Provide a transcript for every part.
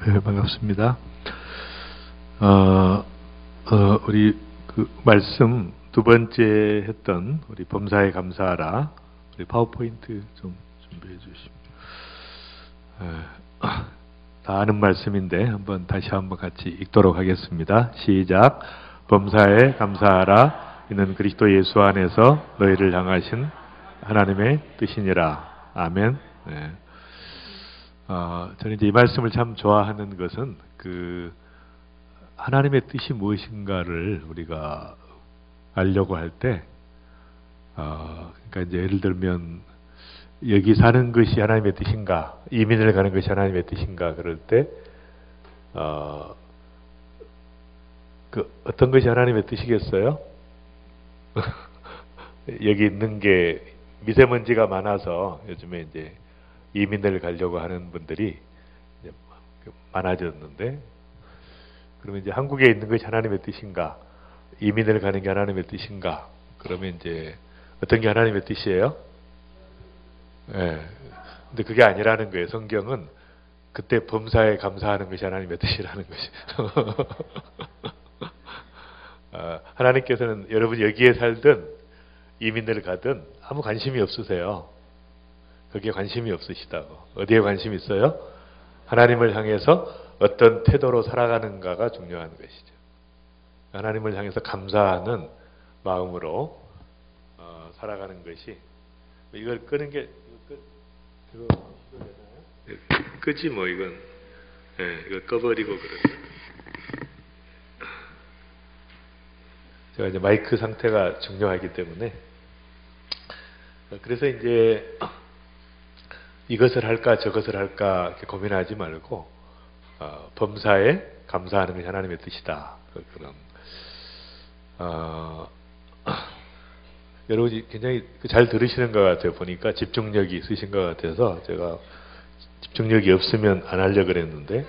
반갑습니다. 우리 그 말씀 두 번째 했던 우리 범사에 감사하라. 우리 파워포인트 좀 준비해 주시면. 다 아는 말씀인데 다시 한번 같이 읽도록 하겠습니다. 시작. 범사에 감사하라. 이는 그리스도 예수 안에서 너희를 향하신 하나님의 뜻이니라. 아멘. 네. 저는 이제 이 말씀을 참 좋아하는 것은 하나님의 뜻이 무엇인가를 우리가 알려고 할 때, 그러니까 이제 예를 들면 여기 사는 것이 하나님의 뜻인가, 이민을 가는 것이 하나님의 뜻인가 그럴 때, 어떤 것이 하나님의 뜻이겠어요? 여기 있는 게 미세먼지가 많아서 요즘에 이제 이민을 가려고 하는 분들이 이제 많아졌는데, 그러면 이제 한국에 있는 것이 하나님의 뜻인가, 이민을 가는 게 하나님의 뜻인가, 그러면 이제 어떤 게 하나님의 뜻이에요? 예. 근데 그게 아니라는 거예요. 성경은 그때 범사에 감사하는 것이 하나님의 뜻이라는 것이. 하나님께서는 여러분이 여기에 살든 이민을 가든 아무 관심이 없으세요. 거기에 관심이 없으시다고. 어디에 관심이 있어요? 하나님을 향해서 어떤 태도로 살아가는가가 중요한 것이죠. 하나님을 향해서 감사하는 마음으로 살아가는 것이. 이걸 끄는 게 이거 끄지 뭐 이건. 이거 꺼버리고 그러죠. 제가 이제 마이크 상태가 중요하기 때문에. 그래서 이제 이것을 할까 저것을 할까 이렇게 고민하지 말고 범사에 감사하는 것이 하나님의 뜻이다. 그런 여러분이 굉장히 잘 들으시는 것 같아요. 보니까 집중력이 있으신 것 같아서 제가 집중력이 없으면 안 하려고 그랬는데,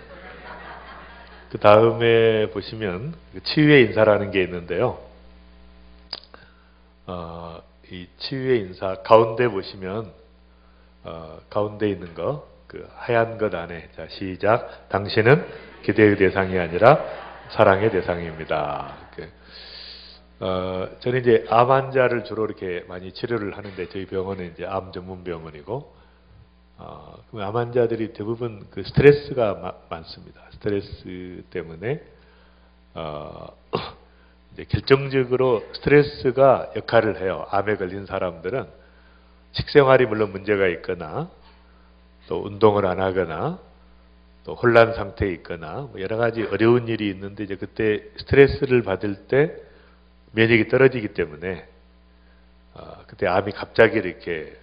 그 다음에 보시면 치유의 인사라는 게 있는데요. 이 치유의 인사 가운데 보시면 가운데 있는 거, 그 하얀 것 안에, 자 시작. 당신은 기대의 대상이 아니라 사랑의 대상입니다. 저는 이제 암 환자를 주로 이렇게 많이 치료를 하는데, 저희 병원은 이제 암 전문 병원이고, 암 환자들이 대부분 그 스트레스가 많습니다. 스트레스 때문에 이제 결정적으로 스트레스가 역할을 해요. 암에 걸린 사람들은 식생활이 물론 문제가 있거나, 또 운동을 안 하거나, 또 혼란 상태에 있거나, 뭐 여러 가지 어려운 일이 있는데, 이제 그때 스트레스를 받을 때 면역이 떨어지기 때문에 그때 암이 갑자기 이렇게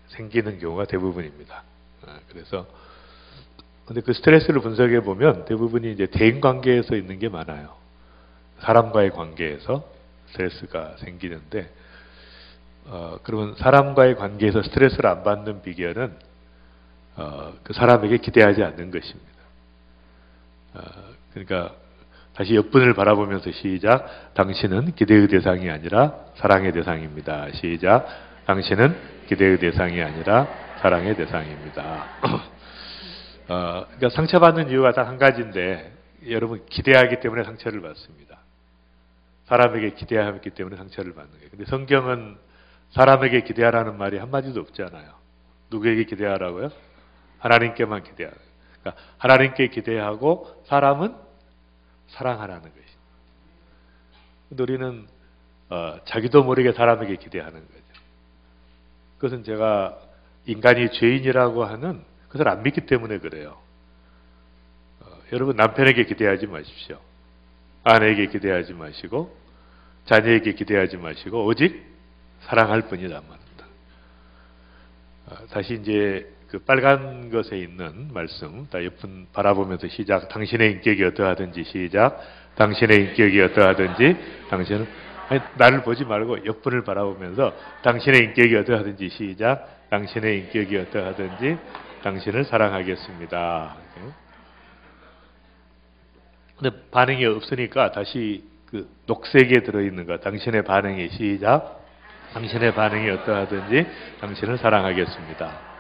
생기는 경우가 대부분입니다. 그래서 근데 그 스트레스를 분석해 보면 대부분이 이제 대인 관계에서 있는 게 많아요. 사람과의 관계에서 스트레스가 생기는데, 그러면 사람과의 관계에서 스트레스를 안 받는 비결은 그 사람에게 기대하지 않는 것입니다. 그러니까 다시 옆분을 바라보면서 시작. 당신은 기대의 대상이 아니라 사랑의 대상입니다. 시작. 당신은 기대의 대상이 아니라 사랑의 대상입니다. 그러니까 상처받는 이유가 딱 한 가지인데, 여러분 기대하기 때문에 상처를 받습니다. 사람에게 기대하기 때문에 상처를 받는 거예요. 근데 성경은 사람에게 기대하라는 말이 한마디도 없잖아요. 누구에게 기대하라고요? 하나님께만 기대하라. 그러니까 하나님께 기대하고 사람은 사랑하라는 것입니다. 근데 우리는 자기도 모르게 사람에게 기대하는 거죠. 그것은 제가 인간이 죄인이라고 하는 그것을 안 믿기 때문에 그래요. 여러분 남편에게 기대하지 마십시오. 아내에게 기대하지 마시고 자녀에게 기대하지 마시고 오직 사랑할 뿐이란 말입니다. 다시 이제 그 빨간 것에 있는 말씀, 다 옆분 바라보면서 시작. 당신의 인격이 어떠하든지 시작. 당신의 인격이 어떠하든지 당신은 나를 보지 말고 옆분을 바라보면서 당신의 인격이 어떠하든지 시작. 당신의 인격이 어떠하든지 당신을 사랑하겠습니다. 근데 반응이 없으니까 다시 그 녹색에 들어있는 것, 당신의 반응이 시작. 당신의 반응이 어떠하든지 당신을 사랑하겠습니다.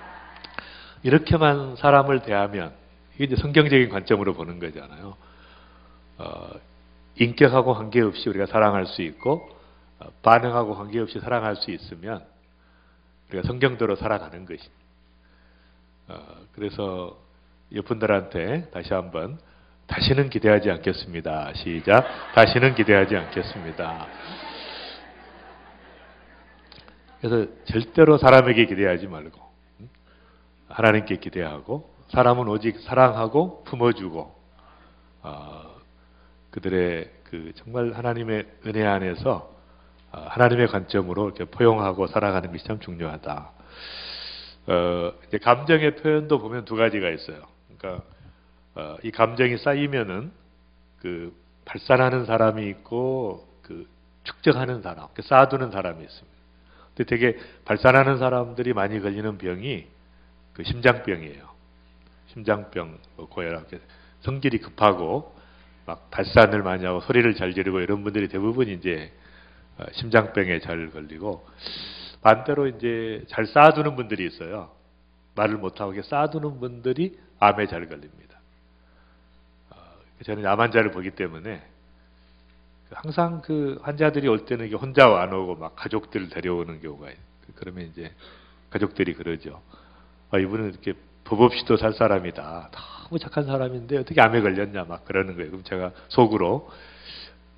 이렇게만 사람을 대하면 이게 이제 성경적인 관점으로 보는 거잖아요. 인격하고 관계없이 우리가 사랑할 수 있고 반응하고 관계없이 사랑할 수 있으면 우리가 성경대로 살아가는 것이. 그래서 여러분들한테 다시 한번 다시는 기대하지 않겠습니다. 시작. 다시는 기대하지 않겠습니다. 그래서 절대로 사람에게 기대하지 말고 하나님께 기대하고 사람은 오직 사랑하고 품어주고 그들의 그 정말 하나님의 은혜 안에서 하나님의 관점으로 이렇게 포용하고 살아가는 것이 참 중요하다. 이제 감정의 표현도 보면 두 가지가 있어요. 그러니까 이 감정이 쌓이면은 그 발산하는 사람이 있고 그 축적하는 사람, 쌓아두는 사람이 있습니다. 근데 되게 발산하는 사람들이 많이 걸리는 병이 그 심장병이에요. 심장병, 고혈압, 성질이 급하고 막 발산을 많이 하고 소리를 잘 지르고 이런 분들이 대부분 이제 심장병에 잘 걸리고 반대로 이제 잘 쌓아두는 분들이 있어요. 말을 못하고 쌓아두는 분들이 암에 잘 걸립니다. 저는 암 환자를 보기 때문에 항상 그 환자들이 올 때는 이게 혼자 안 오고 막 가족들 데려오는 경우가 있어요. 그러면 이제 가족들이 그러죠. 이분은 이렇게 법 없이도 살 사람이다. 너무 착한 사람인데 어떻게 암에 걸렸냐 막 그러는 거예요. 그럼 제가 속으로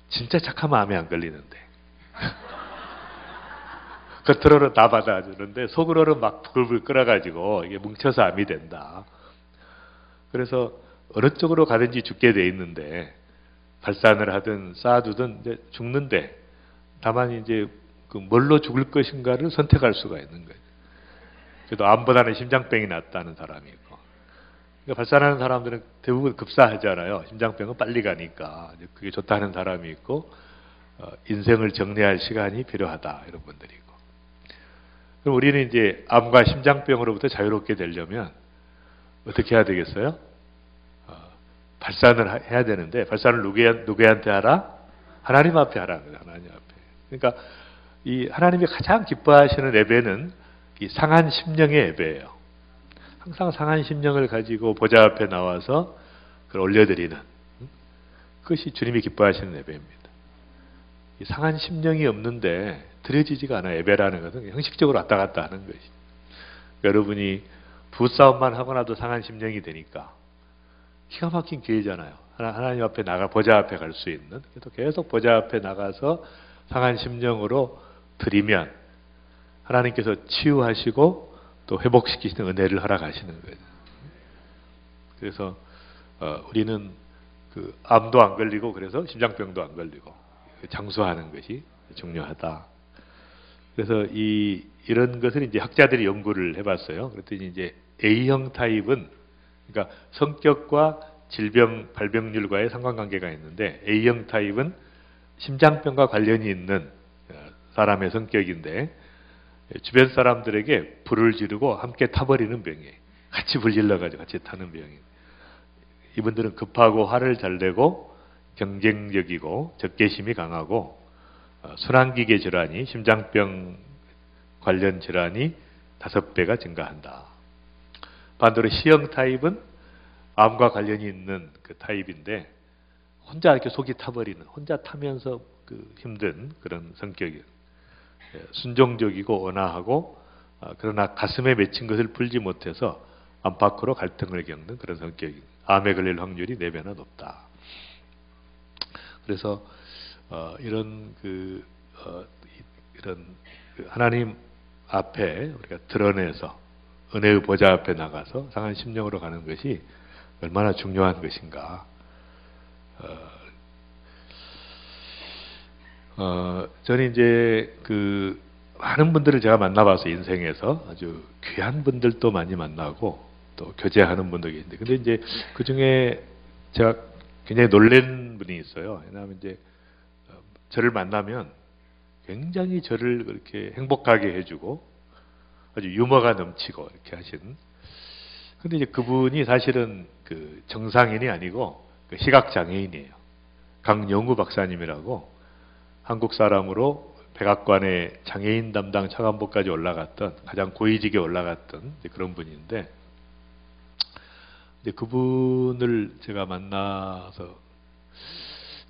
진짜 착하면 암에 안 걸리는데. 겉으로는 다 받아주는데 속으로는 막 부글부글 끓어가지고 이게 뭉쳐서 암이 된다. 그래서 어느 쪽으로 가든지 죽게 돼 있는데 발산을 하든 쌓아두든 이제 죽는데 다만 이제 그 뭘로 죽을 것인가를 선택할 수가 있는 거예요. 그래도 암보다는 심장병이 낫다는 사람이 있고. 그러니까 발산하는 사람들은 대부분 급사하잖아요. 심장병은 빨리 가니까 그게 좋다는 사람이 있고 인생을 정리할 시간이 필요하다 이런 분들이 있고. 그럼 우리는 이제 암과 심장병으로부터 자유롭게 되려면 어떻게 해야 되겠어요? 발산을 해야 되는데 발산을 누구한테 하라? 하나님 앞에 하라. 하나님 앞에. 그러니까 이 하나님이 가장 기뻐하시는 예배는 이 상한 심령의 예배예요. 항상 상한 심령을 가지고 보좌 앞에 나와서 그걸 올려드리는 그것이 주님이 기뻐하시는 예배입니다. 이 상한 심령이 없는데 드려지지가 않아. 예배라는 것은 형식적으로 왔다 갔다 하는 것이. 여러분이 부싸움만 하고나도 상한 심령이 되니까 기가 막힌 기회잖아요. 하나님 앞에 보좌 앞에 갈 수 있는. 또 계속 보좌 앞에 나가서 상한 심령으로 드리면 하나님께서 치유하시고 또 회복시키시는 은혜를 허락하시는 거예요. 그래서 우리는 그 암도 안 걸리고 그래서 심장병도 안 걸리고 장수하는 것이 중요하다. 그래서 이런 것을 이제 학자들이 연구를 해봤어요. 그랬더니 이제 A형 타입은 그러니까 성격과 질병 발병률과의 상관관계가 있는데 A형 타입은 심장병과 관련이 있는 사람의 성격인데 주변 사람들에게 불을 지르고 함께 타버리는 병이에요. 같이 불 질러가지고 같이 타는 병이에요. 이분들은 급하고 화를 잘 내고 경쟁적이고 적개심이 강하고 순환기계 질환이 심장병 관련 질환이 5배가 증가한다. 반대로 C형 타입은 암과 관련이 있는 그 타입인데 혼자 이렇게 속이 타버리는 혼자 타면서 그 힘든 그런 성격이에요. 순종적이고 온화하고 그러나 가슴에 맺힌 것을 풀지 못해서 안팎으로 갈등을 겪는 그런 성격이 암에 걸릴 확률이 4배나 높다. 그래서 이런 하나님 앞에 우리가 드러내서 은혜의 보좌 앞에 나가서 상한 심령으로 가는 것이 얼마나 중요한 것인가. 저는 이제 그 많은 분들을 제가 만나봐서 인생에서 아주 귀한 분들도 많이 만나고 또 교제하는 분들이 있는데, 근데 이제 그 중에 제가 굉장히 놀란 분이 있어요. 왜냐하면 이제 저를 만나면 굉장히 저를 그렇게 행복하게 해주고 아주 유머가 넘치고 이렇게 하신. 근데 이제 그분이 사실은 그 정상인이 아니고 그 시각장애인이에요. 강영우 박사님이라고 한국 사람으로 백악관의 장애인 담당 차관보까지 올라갔던 가장 고위직에 올라갔던 그런 분인데 이제 그분을 제가 만나서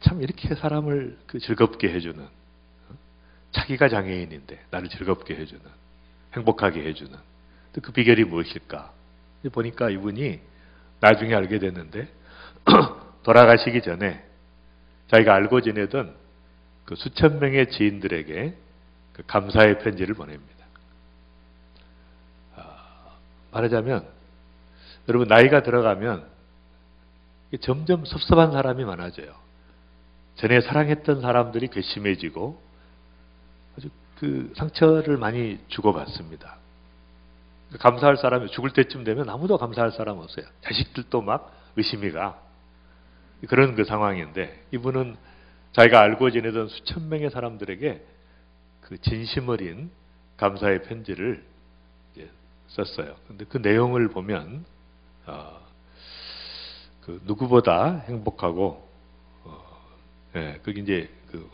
참 이렇게 사람을 즐겁게 해주는, 자기가 장애인인데 나를 즐겁게 해주는, 행복하게 해주는 그 비결이 무엇일까? 보니까 이분이 나중에 알게 됐는데 돌아가시기 전에 자기가 알고 지내던 그 수천 명의 지인들에게 그 감사의 편지를 보냅니다. 말하자면 여러분, 나이가 들어가면 점점 섭섭한 사람이 많아져요. 전에 사랑했던 사람들이 괘씸해지고 아주 그 상처를 많이 주고받습니다. 감사할 사람이 죽을 때쯤 되면 아무도 감사할 사람 없어요. 자식들도 막 의심이 가. 그런 그 상황인데, 이분은 자기가 알고 지내던 수천 명의 사람들에게 그 진심 어린 감사의 편지를 썼어요. 근데 그 내용을 보면 그 누구보다 행복하고 거기 이제 그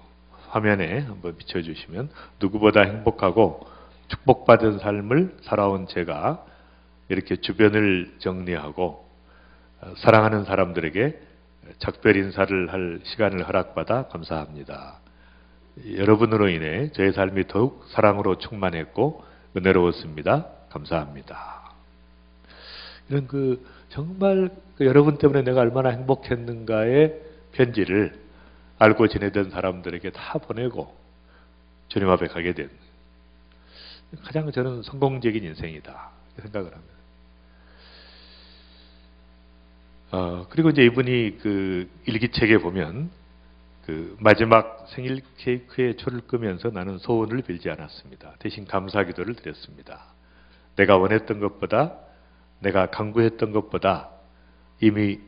화면에 한번 비춰주시면, 누구보다 행복하고 축복받은 삶을 살아온 제가 이렇게 주변을 정리하고 사랑하는 사람들에게 작별 인사를 할 시간을 허락받아 감사합니다. 여러분으로 인해 저의 삶이 더욱 사랑으로 충만했고 은혜로웠습니다. 감사합니다. 이런 정말 여러분 때문에 내가 얼마나 행복했는가의 편지를 알고 지내던 사람들에게 다 보내고 주님 앞에 가게 된 가장 저는 성공적인 인생이다 생각을 합니다. 그리고 이제 이분이 그 일기책에 보면 그 마지막 생일 케이크에 초를 끄면서 나는 소원을 빌지 않았습니다. 대신 감사 기도를 드렸습니다. 내가 원했던 것보다, 내가 간구했던 것보다 이미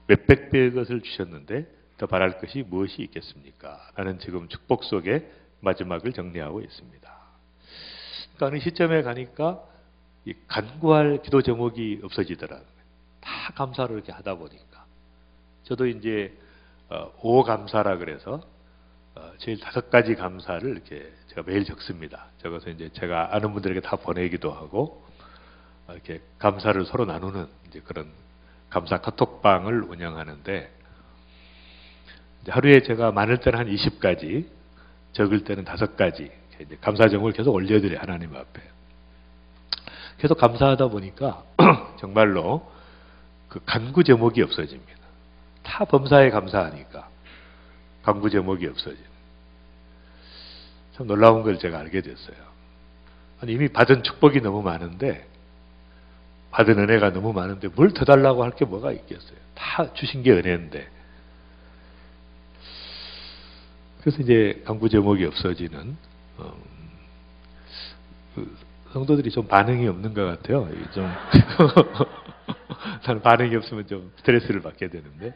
몇백 배의 것을 주셨는데 더 바랄 것이 무엇이 있겠습니까? 나는 지금 축복 속에 마지막을 정리하고 있습니다. 그러니까 어느 시점에 가니까 이 간구할 기도 제목이 없어지더라고요. 다 감사를 이렇게 하다 보니까. 저도 이제 5감사라 그래서 제일 5가지 감사를 이렇게 제가 매일 적습니다. 적어서 이제 제가 아는 분들에게 다 보내기도 하고 이렇게 감사를 서로 나누는 이제 그런 감사 카톡방을 운영하는데, 하루에 제가 많을 때는 한 20가지, 적을 때는 5가지 이제 감사 제목을 계속 올려드려요. 하나님 앞에. 계속 감사하다 보니까 정말로 그 간구 제목이 없어집니다. 다 범사에 감사하니까 간구 제목이 없어집니다. 참 놀라운 걸 제가 알게 됐어요. 아니, 이미 받은 축복이 너무 많은데, 받은 은혜가 너무 많은데 뭘 더 달라고 할 게 뭐가 있겠어요. 다 주신 게 은혜인데. 그래서 이제 간구 제목이 없어지는 그 성도들이 좀 반응이 없는 것 같아요. 좀 저는 반응이 없으면 좀 스트레스를 받게 되는데,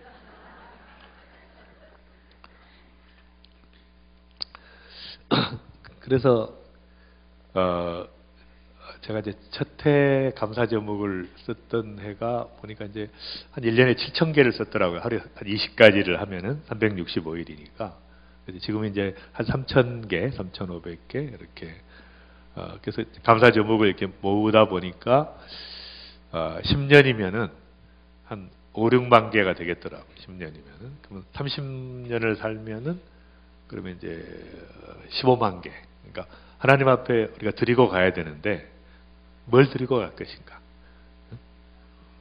그래서 제가 이제 첫 해 감사 제목을 썼던 해가 보니까 이제 한 1년에 7,000개를 썼더라고요. 하루에 한 20가지를 하면은 365일이니까. 지금은 이제 한 3,000개, 3,500개 이렇게. 그래서 감사 제목을 이렇게 모으다 보니까 10년이면은 한 5, 6만 개가 되겠더라고요. 10년이면은. 그러면 30년을 살면은 그러면 이제 15만 개. 그러니까 하나님 앞에 우리가 드리고 가야 되는데 뭘 드리고 갈 것인가?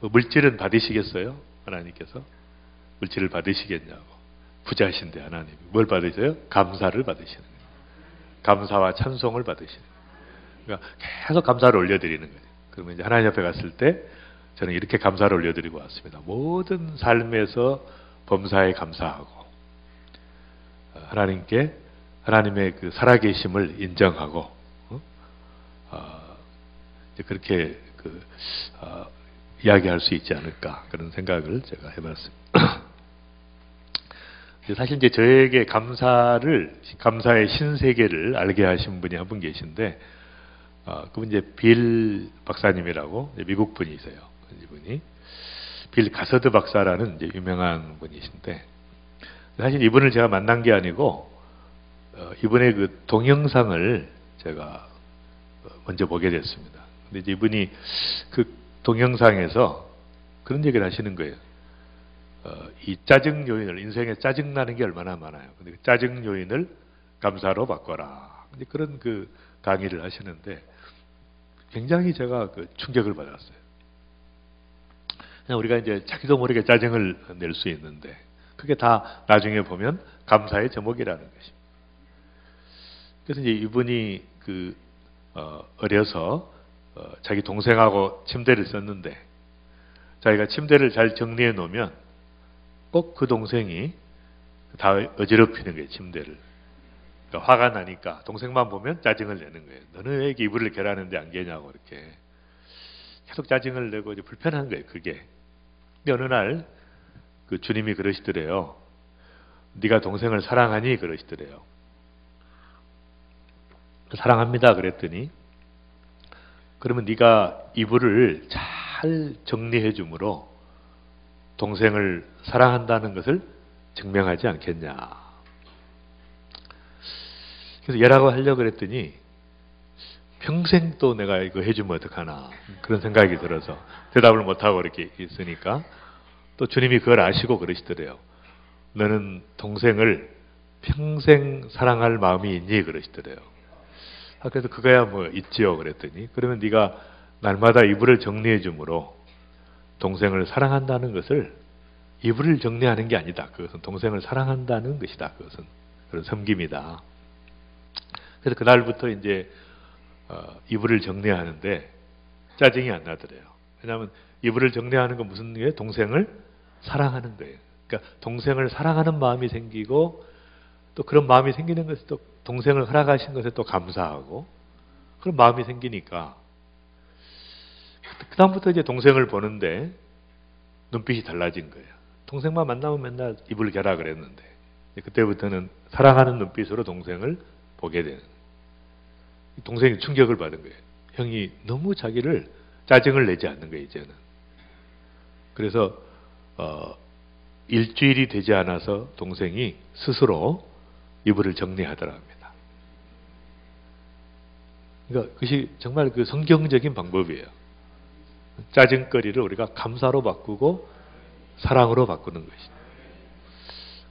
물질은 받으시겠어요? 하나님께서 물질을 받으시겠냐고. 부자신데 하나님이 뭘 받으세요? 감사를 받으시는 거예요. 감사와 찬송을 받으시는 거예요. 그러니까 계속 감사를 올려드리는 거예요. 그러면 이제 하나님 앞에 갔을 때 저는 이렇게 감사를 올려드리고 왔습니다. 모든 삶에서 범사에 감사하고 하나님께 하나님의 그 살아계심을 인정하고 이제 그렇게 이야기할 수 있지 않을까, 그런 생각을 제가 해봤습니다. 사실 이제 저에게 감사의 신세계를 알게 하신 분이 한 분 계신데, 그분 이제 빌 박사님이라고 미국 분이세요. 이분이 빌 가서드 박사라는 이제 유명한 분이신데, 사실 이분을 제가 만난 게 아니고 이분의 그 동영상을 제가 먼저 보게 됐습니다. 근데 이제 이분이 그 동영상에서 그런 얘기를 하시는 거예요. 이 짜증 요인을, 인생에 짜증 나는 게 얼마나 많아요. 근데 그 짜증 요인을 감사로 바꿔라. 근데 그런 그 강의를 하시는데 굉장히 제가 그 충격을 받았어요. 그냥 우리가 이제 자기도 모르게 짜증을 낼 수 있는데 그게 다 나중에 보면 감사의 제목이라는 것입니다. 그래서 이제 이분이 어려서 자기 동생하고 침대를 썼는데 자기가 침대를 잘 정리해 놓으면 꼭 그 동생이 다 어지럽히는 거예요, 침대를. 그러니까 화가 나니까 동생만 보면 짜증을 내는 거예요. 너는 왜 이렇게 이불을 개라는데 안 개냐고 이렇게 계속 짜증을 내고 이제 불편한 거예요, 그게. 근데 어느 날 그 주님이 그러시더래요. 네가 동생을 사랑하니? 그러시더래요. 사랑합니다. 그랬더니 그러면 네가 이불을 잘 정리해 줌으로 동생을 사랑한다는 것을 증명하지 않겠냐. 그래서 얘라고 하려고 그랬더니 평생 또 내가 이거 해주면 어떡하나 그런 생각이 들어서 대답을 못하고 이렇게 있으니까 또 주님이 그걸 아시고 그러시더래요. 너는 동생을 평생 사랑할 마음이 있니? 그러시더래요. 그래서 그거야 뭐 있지요. 그랬더니 그러면 네가 날마다 이불을 정리해 주므로 동생을 사랑한다는 것을 이불을 정리하는 게 아니다. 그것은 동생을 사랑한다는 것이다. 그것은 그런 섬김이다. 그래서 그날부터 이제 이불을 정리하는데 짜증이 안 나더래요. 왜냐하면 이불을 정리하는 건 무슨 게 동생을 사랑하는 거예요. 그러니까 동생을 사랑하는 마음이 생기고 또 그런 마음이 생기는 것에 또 동생을 허락하신 것에 또 감사하고 그런 마음이 생기니까 그 다음부터 이제 동생을 보는데 눈빛이 달라진 거예요. 동생만 만나면 맨날 이불 개라 그랬는데 그때부터는 사랑하는 눈빛으로 동생을 보게 되는. 동생이 충격을 받은 거예요. 형이 너무 자기를 짜증을 내지 않는 거예요, 이제는. 그래서 일주일이 되지 않아서 동생이 스스로 이불을 정리하더라 합니다. 그러니까 그것이 정말 그 성경적인 방법이에요. 짜증거리를 우리가 감사로 바꾸고 사랑으로 바꾸는 것이죠.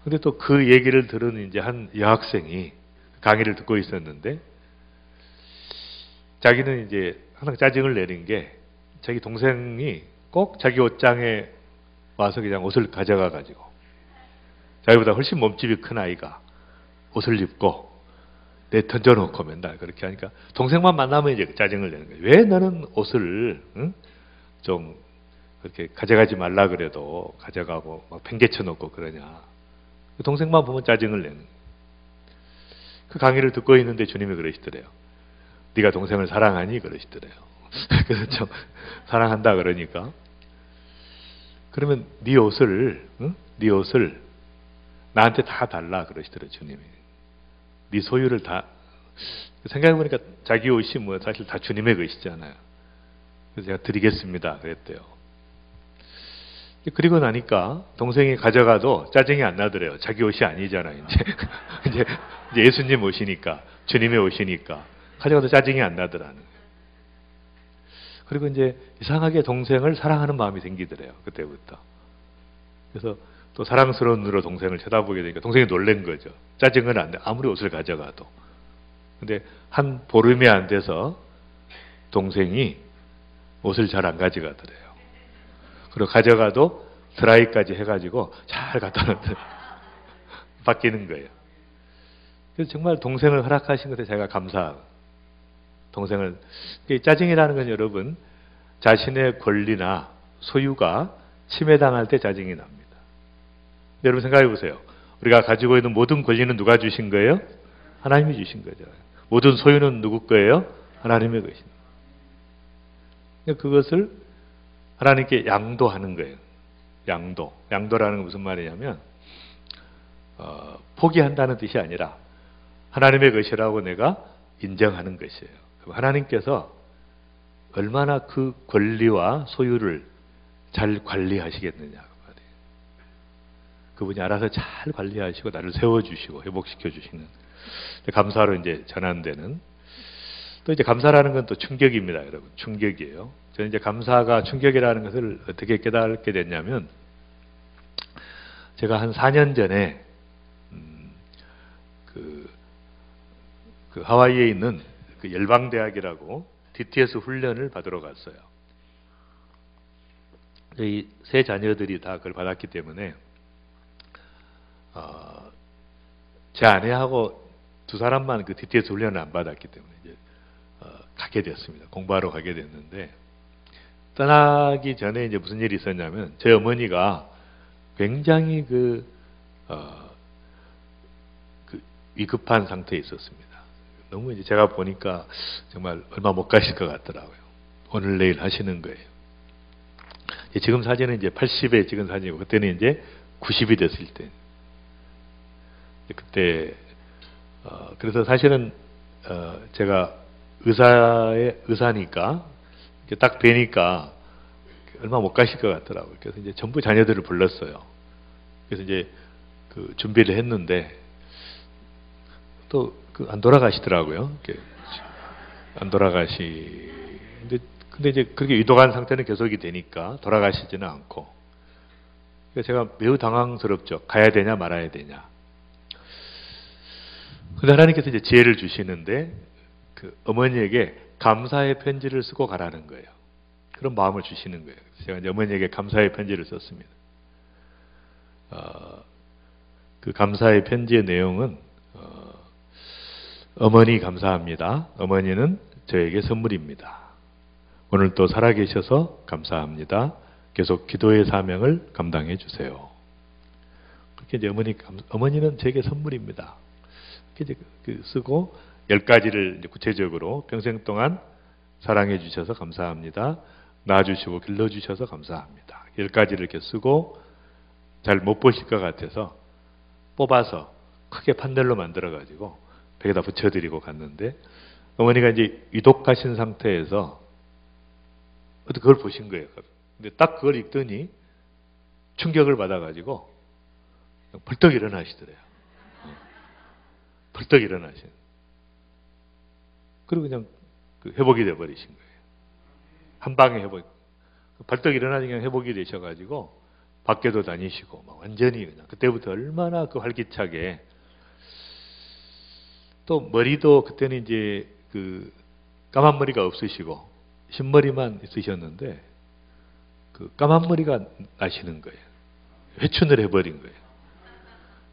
근데 또 그 얘기를 들은 이제 한 여학생이 강의를 듣고 있었는데 자기는 이제 항상 짜증을 내는 게 자기 동생이 꼭 자기 옷장에 와서 그냥 옷을 가져가 가지고 자기보다 훨씬 몸집이 큰 아이가 옷을 입고 내 던져놓고 맨날 그렇게 하니까 동생만 만나면 이제 짜증을 내는 거예요. 왜 너는 옷을 좀 그렇게 가져가지 말라 그래도 가져가고 막 팽개쳐 놓고 그러냐. 동생만 보면 짜증을 내는 거예요. 그 강의를 듣고 있는데 주님이 그러시더래요. 네가 동생을 사랑하니? 그러시더래요. 그래서 좀 사랑한다 그러니까 그러면 네 옷을 나한테 다 달라 그러시더래요, 주님이. 네 소유를 다. 생각해보니까 자기 옷이 뭐 사실 다 주님의 것이잖아요. 그래서 제가 드리겠습니다 그랬대요. 그리고 나니까 동생이 가져가도 짜증이 안 나더래요. 자기 옷이 아니잖아요. 이제 예수님 옷이니까, 주님의 옷이니까 가져가도 짜증이 안 나더라는 거예요. 그리고 이제 이상하게 동생을 사랑하는 마음이 생기더래요. 그때부터. 그래서 또 사랑스러운 눈으로 동생을 쳐다보게 되니까 동생이 놀란 거죠. 짜증은 안 내. 아무리 옷을 가져가도. 근데 한 보름이 안 돼서 동생이 옷을 잘 안 가져가더래요. 그리고 가져가도 드라이까지 해가지고 잘 갖다 놓더래요. 바뀌는 거예요. 그래서 정말 동생을 허락하신 것에 제가 감사하고 동생을. 짜증이라는 건 여러분 자신의 권리나 소유가 침해당할 때 짜증이 납니다. 여러분 생각해 보세요. 우리가 가지고 있는 모든 권리는 누가 주신 거예요? 하나님이 주신 거죠. 모든 소유는 누구 거예요? 하나님의 것입니다. 그것을 하나님께 양도하는 거예요. 양도라는 건 무슨 말이냐면 포기한다는 뜻이 아니라 하나님의 것이라고 내가 인정하는 것이에요. 그럼 하나님께서 얼마나 그 권리와 소유를 잘 관리하시겠느냐 그 말이에요. 그분이 알아서 잘 관리하시고 나를 세워주시고 회복시켜 주시는 감사로 이제 전환되는. 또 이제 감사라는 건 또 충격입니다, 여러분. 충격이에요. 저는 이제 감사가 충격이라는 것을 어떻게 깨닫게 됐냐면, 제가 한 4년 전에 그 하와이에 있는 그 열방대학이라고 DTS 훈련을 받으러 갔어요. 저희 세 자녀들이 다 그걸 받았기 때문에 제 아내하고 두 사람만 그 DTS 훈련을 안 받았기 때문에 이제 가게 됐습니다. 공부하러 가게 됐는데, 떠나기 전에 이제 무슨 일이 있었냐면, 제 어머니가 굉장히 그 위급한 상태에 있었습니다. 너무 이제 제가 보니까 정말 얼마 못 가실 것 같더라고요. 오늘 내일 하시는 거예요. 지금 사진은 이제 80에 찍은 사진이고, 그때는 이제 90이 됐을 때. 그때 그래서 사실은 제가 의사니까 이렇게 딱 뵈니까 얼마 못 가실 것 같더라고요. 그래서 이제 전부 자녀들을 불렀어요. 그래서 이제 그 준비를 했는데 또 안 돌아가시더라고요. 안 근데 이제 그렇게 위독한 상태는 계속이 되니까 돌아가시지는 않고. 그래서 제가 매우 당황스럽죠. 가야 되냐 말아야 되냐. 근데 하나님께서 이제 지혜를 주시는데, 그 어머니에게 감사의 편지를 쓰고 가라는 거예요. 그런 마음을 주시는 거예요. 제가 이제 어머니에게 감사의 편지를 썼습니다. 그 감사의 편지의 내용은 어머니 감사합니다. 어머니는 저에게 선물입니다. 오늘 또 살아계셔서 감사합니다. 계속 기도의 사명을 감당해 주세요. 그렇게 이제 어머니는 제게 선물입니다. 이렇게 이제 쓰고 10가지를 이제 구체적으로 평생 동안 사랑해 주셔서 감사합니다. 낳아주시고 길러주셔서 감사합니다. 10가지를 이렇게 쓰고, 잘 못 보실 것 같아서 뽑아서 크게 판넬로 만들어가지고 벽에다 붙여드리고 갔는데, 어머니가 이제 위독하신 상태에서 그걸 보신 거예요. 근데 딱 그걸 읽더니 충격을 받아가지고 벌떡 일어나시더래요. 벌떡 일어나신. 그리고 그냥 회복이 돼버리신 거예요. 한 방에 회복. 벌떡 일어나서 그냥 회복이 되셔가지고 밖에도 다니시고 막 완전히 그냥 그때부터 얼마나 그 활기차게. 또 머리도 그때는 이제 그 까만 머리가 없으시고 흰머리만 있으셨는데, 그 까만 머리가 나시는 거예요. 회춘을 해버린 거예요.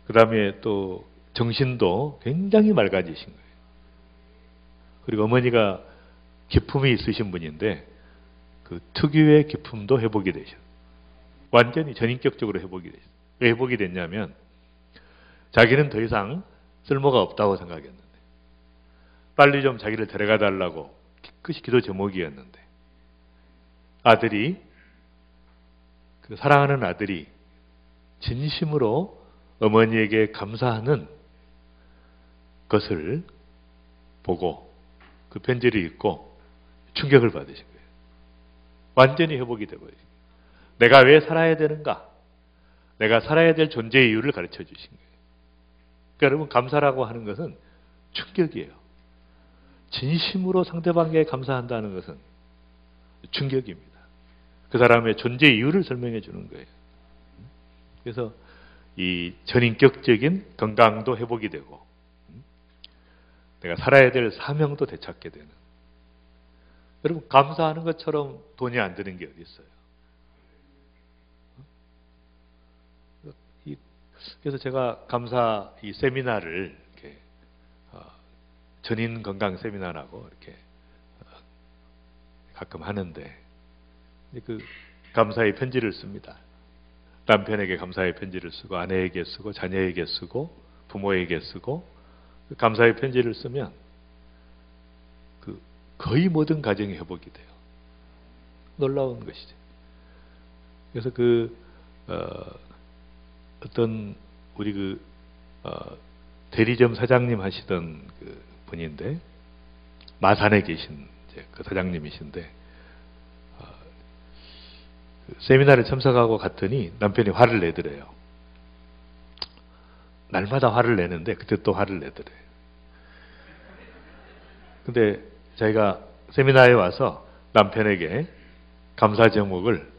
그 다음에 또 정신도 굉장히 맑아지신 거예요. 그리고 어머니가 기품이 있으신 분인데, 그 특유의 기품도 회복이 되셨어요. 완전히 전인격적으로 회복이 되셨어요. 왜 회복이 됐냐면, 자기는 더 이상 쓸모가 없다고 생각했는데, 빨리 좀 자기를 데려가 달라고 그것이 기도 제목이었는데, 아들이, 그 사랑하는 아들이 진심으로 어머니에게 감사하는 것을 보고 그 편지를 읽고 충격을 받으신 거예요. 완전히 회복이 되버리신 거예요. 내가 왜 살아야 되는가? 내가 살아야 될 존재의 이유를 가르쳐 주신 거예요. 그러니까 여러분, 감사라고 하는 것은 충격이에요. 진심으로 상대방에게 감사한다는 것은 충격입니다. 그 사람의 존재 이유를 설명해 주는 거예요. 그래서 이 전인격적인 건강도 회복이 되고, 내가 살아야 될 사명도 되찾게 되는. 여러분, 감사하는 것처럼 돈이 안 드는 게 어디 있어요? 그래서 제가 감사 이 세미나를 이렇게 전인 건강 세미나라고 이렇게 가끔 하는데, 그 감사의 편지를 씁니다. 남편에게 감사의 편지를 쓰고, 아내에게 쓰고, 자녀에게 쓰고, 부모에게 쓰고, 그 감사의 편지를 쓰면 그 거의 모든 가정이 회복이 돼요. 놀라운 것이죠. 그래서 어떤 우리 대리점 사장님 하시던 그 분인데, 마산에 계신 그 사장님이신데, 세미나를 참석하고 갔더니 남편이 화를 내더래요. 날마다 화를 내는데 그때 또 화를 내더래요. 근데 저희가 세미나에 와서 남편에게 감사 제목을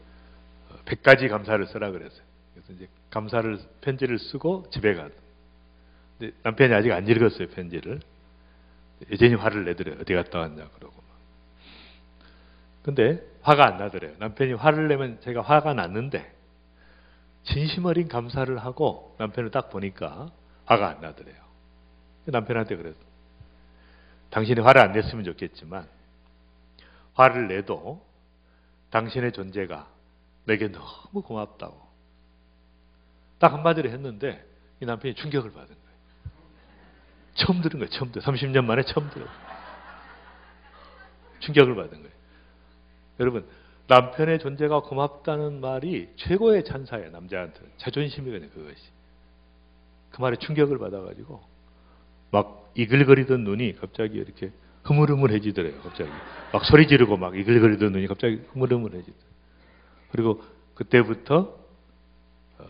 100가지 감사를 쓰라 그랬어요. 그래서 이제 감사를 편지를 쓰고 집에 가요. 근데 남편이 아직 안 읽었어요, 편지를. 여전히 화를 내더래요. 어디 갔다 왔냐 그러고. 근데 화가 안 나더래요. 남편이 화를 내면 제가 화가 났는데 진심 어린 감사를 하고 남편을 딱 보니까 화가 안 나더래요. 남편한테 그래서 당신이 화를 안 냈으면 좋겠지만 화를 내도 당신의 존재가 내게 너무 고맙다고 딱 한마디로 했는데 이 남편이 충격을 받은 거예요. 처음 들은 거예요. 처음 들어요. 30년 만에 처음 들어요. 충격을 받은 거예요. 여러분, 남편의 존재가 고맙다는 말이 최고의 찬사예요. 남자한테는. 자존심이거든요. 그것이. 그 말에 충격을 받아가지고 막 이글거리던 눈이 갑자기 이렇게 흐물흐물해지더래요. 갑자기. 막 소리 지르고 막 이글거리던 눈이 갑자기 흐물흐물해지더래요. 그리고 그때부터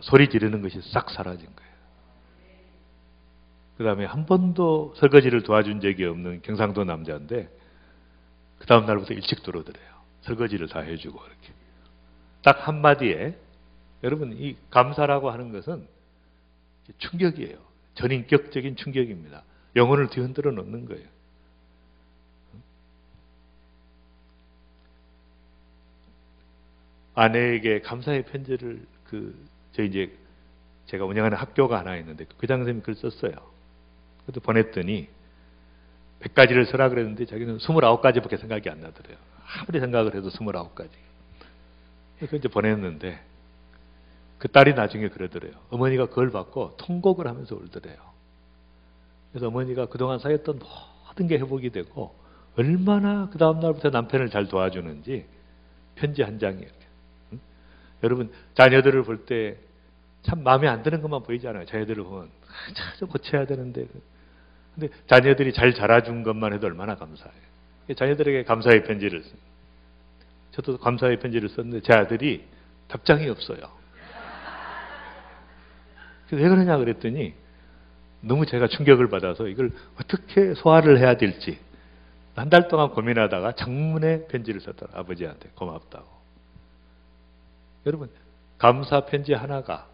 소리 지르는 것이 싹 사라진 거예요. 그 다음에 한 번도 설거지를 도와준 적이 없는 경상도 남자인데 그 다음 날부터 일찍 들어오더래요. 설거지를 다 해주고 이렇게. 딱 한마디에 여러분 이 감사라고 하는 것은 충격이에요. 전인격적인 충격입니다. 영혼을 뒤흔들어 놓는 거예요. 아내에게 감사의 편지를 제가 운영하는 학교가 하나 있는데 그 교장 선생님이 글 썼어요. 그것도 보냈더니 100가지를 쓰라 그랬는데 자기는 29가지밖에 생각이 안 나더래요. 아무리 생각을 해도 29가지. 그래서 이제 보냈는데 그 딸이 나중에 그러더래요. 어머니가 그걸 받고 통곡을 하면서 울더래요. 그래서 어머니가 그동안 사였던 모든 게 회복이 되고 얼마나 그 다음 날부터 남편을 잘 도와주는지 편지 한 장이 이렇게. 응? 여러분 자녀들을 볼 때 참 마음에 안 드는 것만 보이잖아요. 자녀들을 보면 좀 고쳐야 되는데 근데 자녀들이 잘 자라준 것만 해도 얼마나 감사해요. 자녀들에게 감사의 편지를 씁니다. 저도 감사의 편지를 썼는데 제 아들이 답장이 없어요. 그래서 왜 그러냐 그랬더니 너무 제가 충격을 받아서 이걸 어떻게 소화를 해야 될지 한 달 동안 고민하다가 장문의 편지를 썼더라. 아버지한테 고맙다고. 여러분 감사 편지 하나가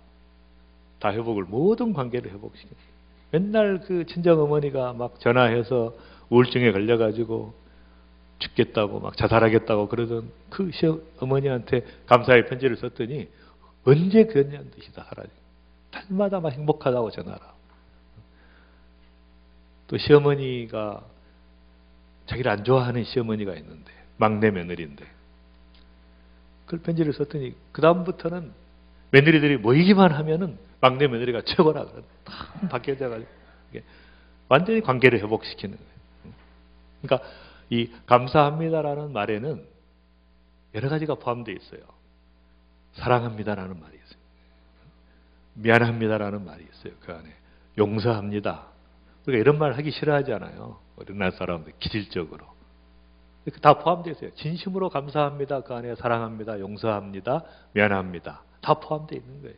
다 회복을 모든 관계를 회복시킵니다. 맨날 그 친정어머니가 막 전화해서 우울증에 걸려가지고 죽겠다고 막 자살하겠다고 그러던 그 시어머니한테 감사의 편지를 썼더니 언제 그랬냐는 듯이 다 사라지고 달마다 막 행복하다고 전화라. 또 시어머니가 자기를 안 좋아하는 시어머니가 있는데 막내 며느리인데 그 편지를 썼더니 그 다음부터는 며느리들이 모이기만 하면은 막내 며느리가 최고라 그래. 다 바뀌어져가지고 완전히 관계를 회복시키는 거예요. 그러니까 이 감사합니다라는 말에는 여러 가지가 포함되어 있어요. 사랑합니다라는 말이 있어요. 미안합니다라는 말이 있어요. 그 안에 용서합니다. 우리가 이런 말 하기 싫어하지 않아요. 우리나라 사람들 기질적으로. 다 포함되어 있어요. 진심으로 감사합니다. 그 안에 사랑합니다. 용서합니다. 미안합니다. 다 포함되어 있는 거예요.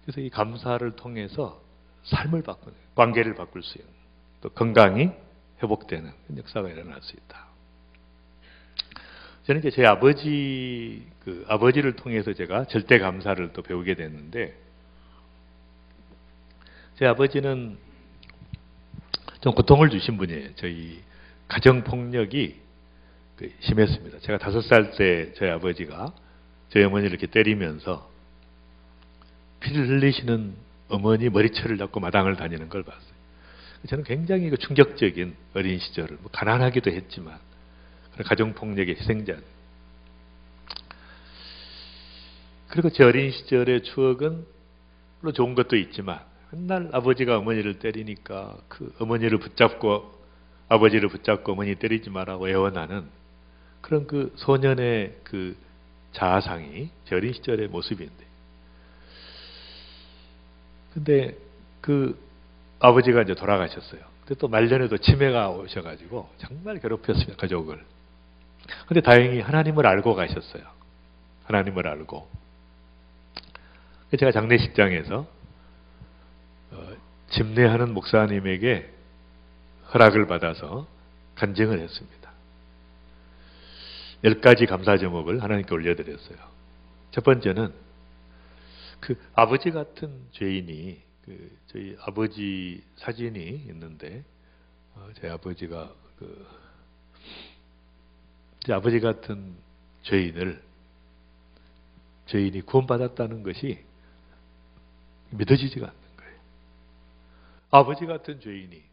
그래서 이 감사를 통해서 삶을 바꾸는, 관계를 바꿀 수 있는, 또 건강이 회복되는 역사가 일어날 수 있다. 저는 이제 제 아버지를 통해서 제가 절대 감사를 또 배우게 됐는데, 제 아버지는 좀 고통을 주신 분이에요. 저희 가정폭력이 심했습니다. 제가 5살 때 저희 아버지가 저희 어머니를 이렇게 때리면서 피를 흘리시는 어머니 머리채를 잡고 마당을 다니는 걸 봤어요. 저는 굉장히 충격적인 어린 시절을, 가난하기도 했지만, 그런 가정폭력의 희생자. 그리고 제 어린 시절의 추억은 물론 좋은 것도 있지만, 맨날 아버지가 어머니를 때리니까 그 어머니를 붙잡고, 아버지를 붙잡고 어머니 때리지 말라고 애원하는 그런 그 소년의 그 자아상이 제 어린 시절의 모습인데, 근데 그 아버지가 이제 돌아가셨어요. 근데 또 말년에도 치매가 오셔가지고 정말 괴롭혔어요, 가족을. 근데 다행히 하나님을 알고 가셨어요. 하나님을 알고. 제가 장례식장에서 집례하는 목사님에게 허락을 받아서 간증을 했습니다. 10가지 감사 제목을 하나님께 올려드렸어요. 첫 번째는 그 아버지 같은 죄인이 저희 아버지 사진이 있는데 제 아버지가 제 아버지 같은 죄인이 구원받았다는 것이 믿어지지가 않는 거예요. 아버지 같은 죄인이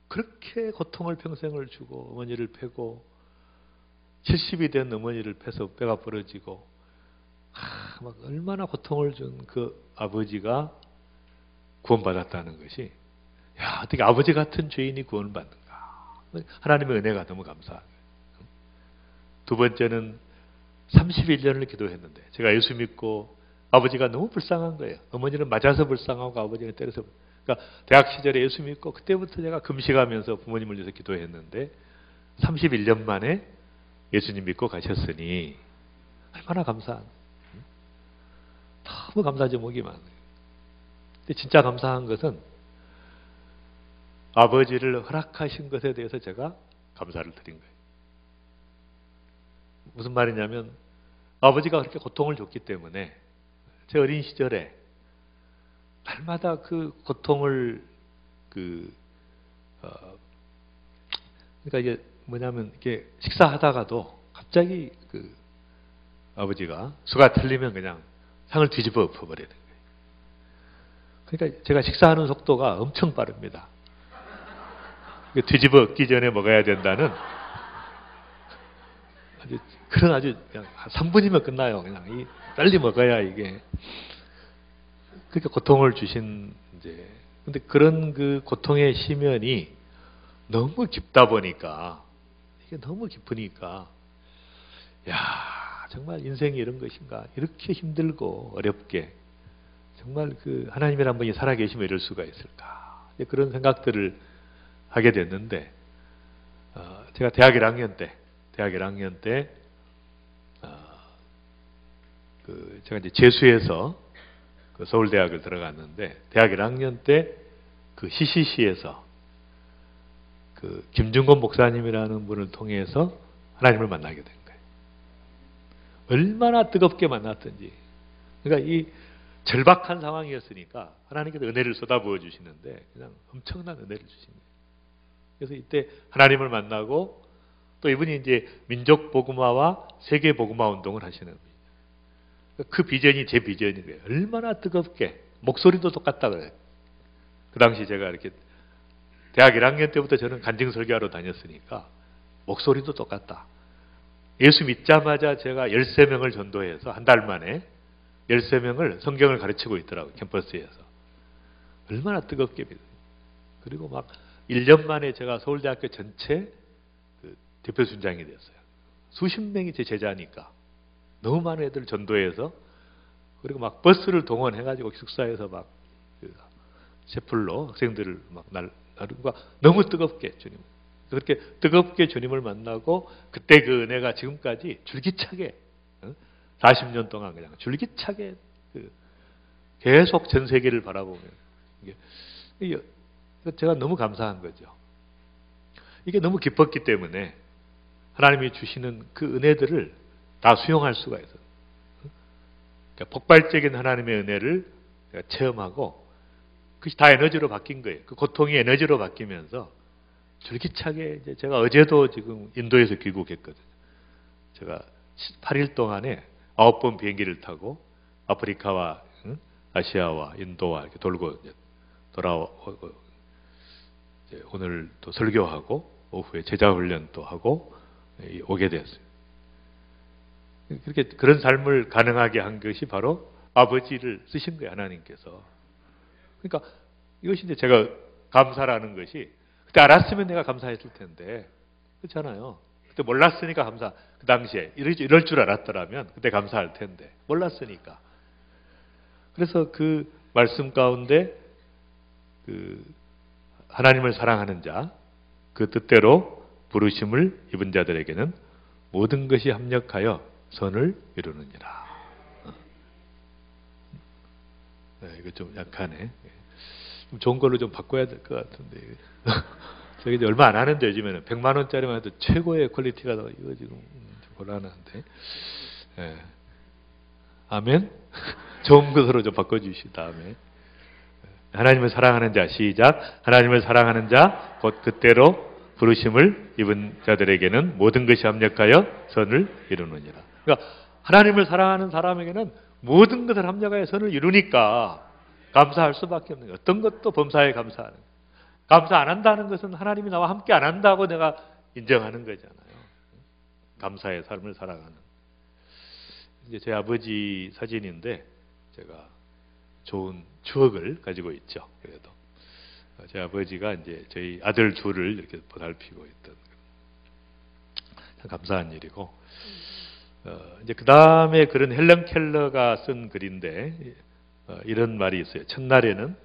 그렇게 고통을 평생을 주고 어머니를 패고 70이 된 어머니를 패서 뼈가 부러지고 막 얼마나 고통을 준 그 아버지가 구원받았다는 것이 어떻게 아버지 같은 죄인이 구원받는가. 하나님의 은혜가 너무 감사한 거예요. 두 번째는 31년을 기도했는데 제가 예수 믿고 아버지가 너무 불쌍한 거예요. 어머니는 맞아서 불쌍하고 아버지는 때려서. 그러니까 대학 시절에 예수 믿고 그때부터 제가 금식하면서 부모님을 위해서 기도했는데 31년 만에 예수님 믿고 가셨으니 얼마나 감사한, 너무 감사 제목이 많아요. 근데 진짜 감사한 것은 아버지를 허락하신 것에 대해서 제가 감사를 드린 거예요. 무슨 말이냐면 아버지가 그렇게 고통을 줬기 때문에 제 어린 시절에 날마다 그 고통을 그러니까 이게 뭐냐면 이게 식사하다가도 갑자기 아버지가 수가 틀리면 그냥 상을 뒤집어 엎어버리는 거예요. 그러니까 제가 식사하는 속도가 엄청 빠릅니다. 뒤집어 엎기 전에 먹어야 된다는 아주 그냥 3분이면 끝나요. 그냥 빨리 먹어야 이게. 그렇게 고통을 주신 근데 그런 그 고통의 심연이 너무 깊다 보니까 이게 너무 깊으니까 정말 인생이 이런 것인가, 이렇게 힘들고 어렵게 정말 하나님이란 분이 살아계시면 이럴 수가 있을까, 그런 생각들을 하게 됐는데 제가 대학 1학년 때 제가 이제 재수해서 서울대학을 들어갔는데 대학 1학년 때 CCC에서 김중건 목사님이라는 분을 통해서 하나님을 만나게 된 거예요. 얼마나 뜨겁게 만났던지. 그러니까 이 절박한 상황이었으니까 하나님께서 은혜를 쏟아부어 주시는데 그냥 엄청난 은혜를 주신 거예요. 그래서 이때 하나님을 만나고 또 이분이 이제 민족 복음화와 세계 복음화 운동을 하시는 분이에요. 그 비전이 제 비전인 거예요. 얼마나 뜨겁게. 목소리도 똑같다 그래요. 그 당시 제가 이렇게 대학 1학년 때부터 저는 간증 설교하러 다녔으니까 목소리도 똑같다. 예수 믿자마자 제가 13명을 전도해서 한 달 만에 13명을 성경을 가르치고 있더라고요. 캠퍼스에서. 얼마나 뜨겁게 믿어요. 그리고 막 1년 만에 제가 서울대학교 전체 대표 순장이 됐어요. 수십 명이 제 제자니까. 너무 많은 애들 전도해서, 그리고 막 버스를 동원해가지고 기숙사에서 막 셰플로 학생들을 막 나르고 너무 뜨겁게 주님. 그렇게 뜨겁게 주님을 만나고 그때 그 은혜가 지금까지 줄기차게 40년 동안 그냥 줄기차게 계속 전 세계를 바라보면 이게 제가 너무 감사한 거죠. 이게 너무 기뻤기 때문에 하나님이 주시는 그 은혜들을 다 수용할 수가 있어요. 그러니까 폭발적인 하나님의 은혜를 체험하고 그것이 다 에너지로 바뀐 거예요. 그 고통이 에너지로 바뀌면서 줄기차게 이제 제가 어제도 지금 인도에서 귀국했거든요. 제가 8일 동안에 9번 비행기를 타고 아프리카와 아시아와 인도와 이렇게 돌고 돌아오고 오늘 또 설교하고 오후에 제자 훈련도 하고 오게 됐어요. 그렇게 그런 삶을 가능하게 한 것이 바로 아버지를 쓰신 거예요, 하나님께서. 그러니까 이것이 이제 제가 감사라는 것이 그때 알았으면 내가 감사했을 텐데 그렇잖아요. 그때 몰랐으니까 그 당시에 이럴 줄 알았더라면 그때 감사할 텐데 몰랐으니까. 그래서 그 말씀 가운데 하나님을 사랑하는 자, 그 뜻대로 부르심을 입은 자들에게는 모든 것이 합력하여 선을 이루느니라. 이거 좀 약하네. 좀 좋은 걸로 좀 바꿔야 될 것 같은데. 저기 얼마 안 하는데 요즘에는 100만 원짜리만 해도 최고의 퀄리티가 나와. 이거 지금 곤란한데. 예. 아멘. 좋은 것으로 좀 바꿔주시 다음에. 하나님을 사랑하는 자 시작. 하나님을 사랑하는 자 곧 그때로 부르심을 입은 자들에게는 모든 것이 합력하여 선을 이루느니라. 그러니까 하나님을 사랑하는 사람에게는 모든 것을 합력하여 선을 이루니까 감사할 수밖에 없는 거예요. 어떤 것도 범사에 감사하는 거예요. 감사 안 한다는 것은 하나님이 나와 함께 안 한다고 내가 인정하는 거잖아요. 감사의 삶을 살아가는. 이제 제 아버지 사진인데 제가 좋은 추억을 가지고 있죠. 그래도 제 아버지가 이제 저희 아들 둘을 이렇게 보살피고 있던 참 감사한 일이고. 이제 그 다음에 글은 헬런 켈러가 쓴 글인데 이런 말이 있어요. 첫날에는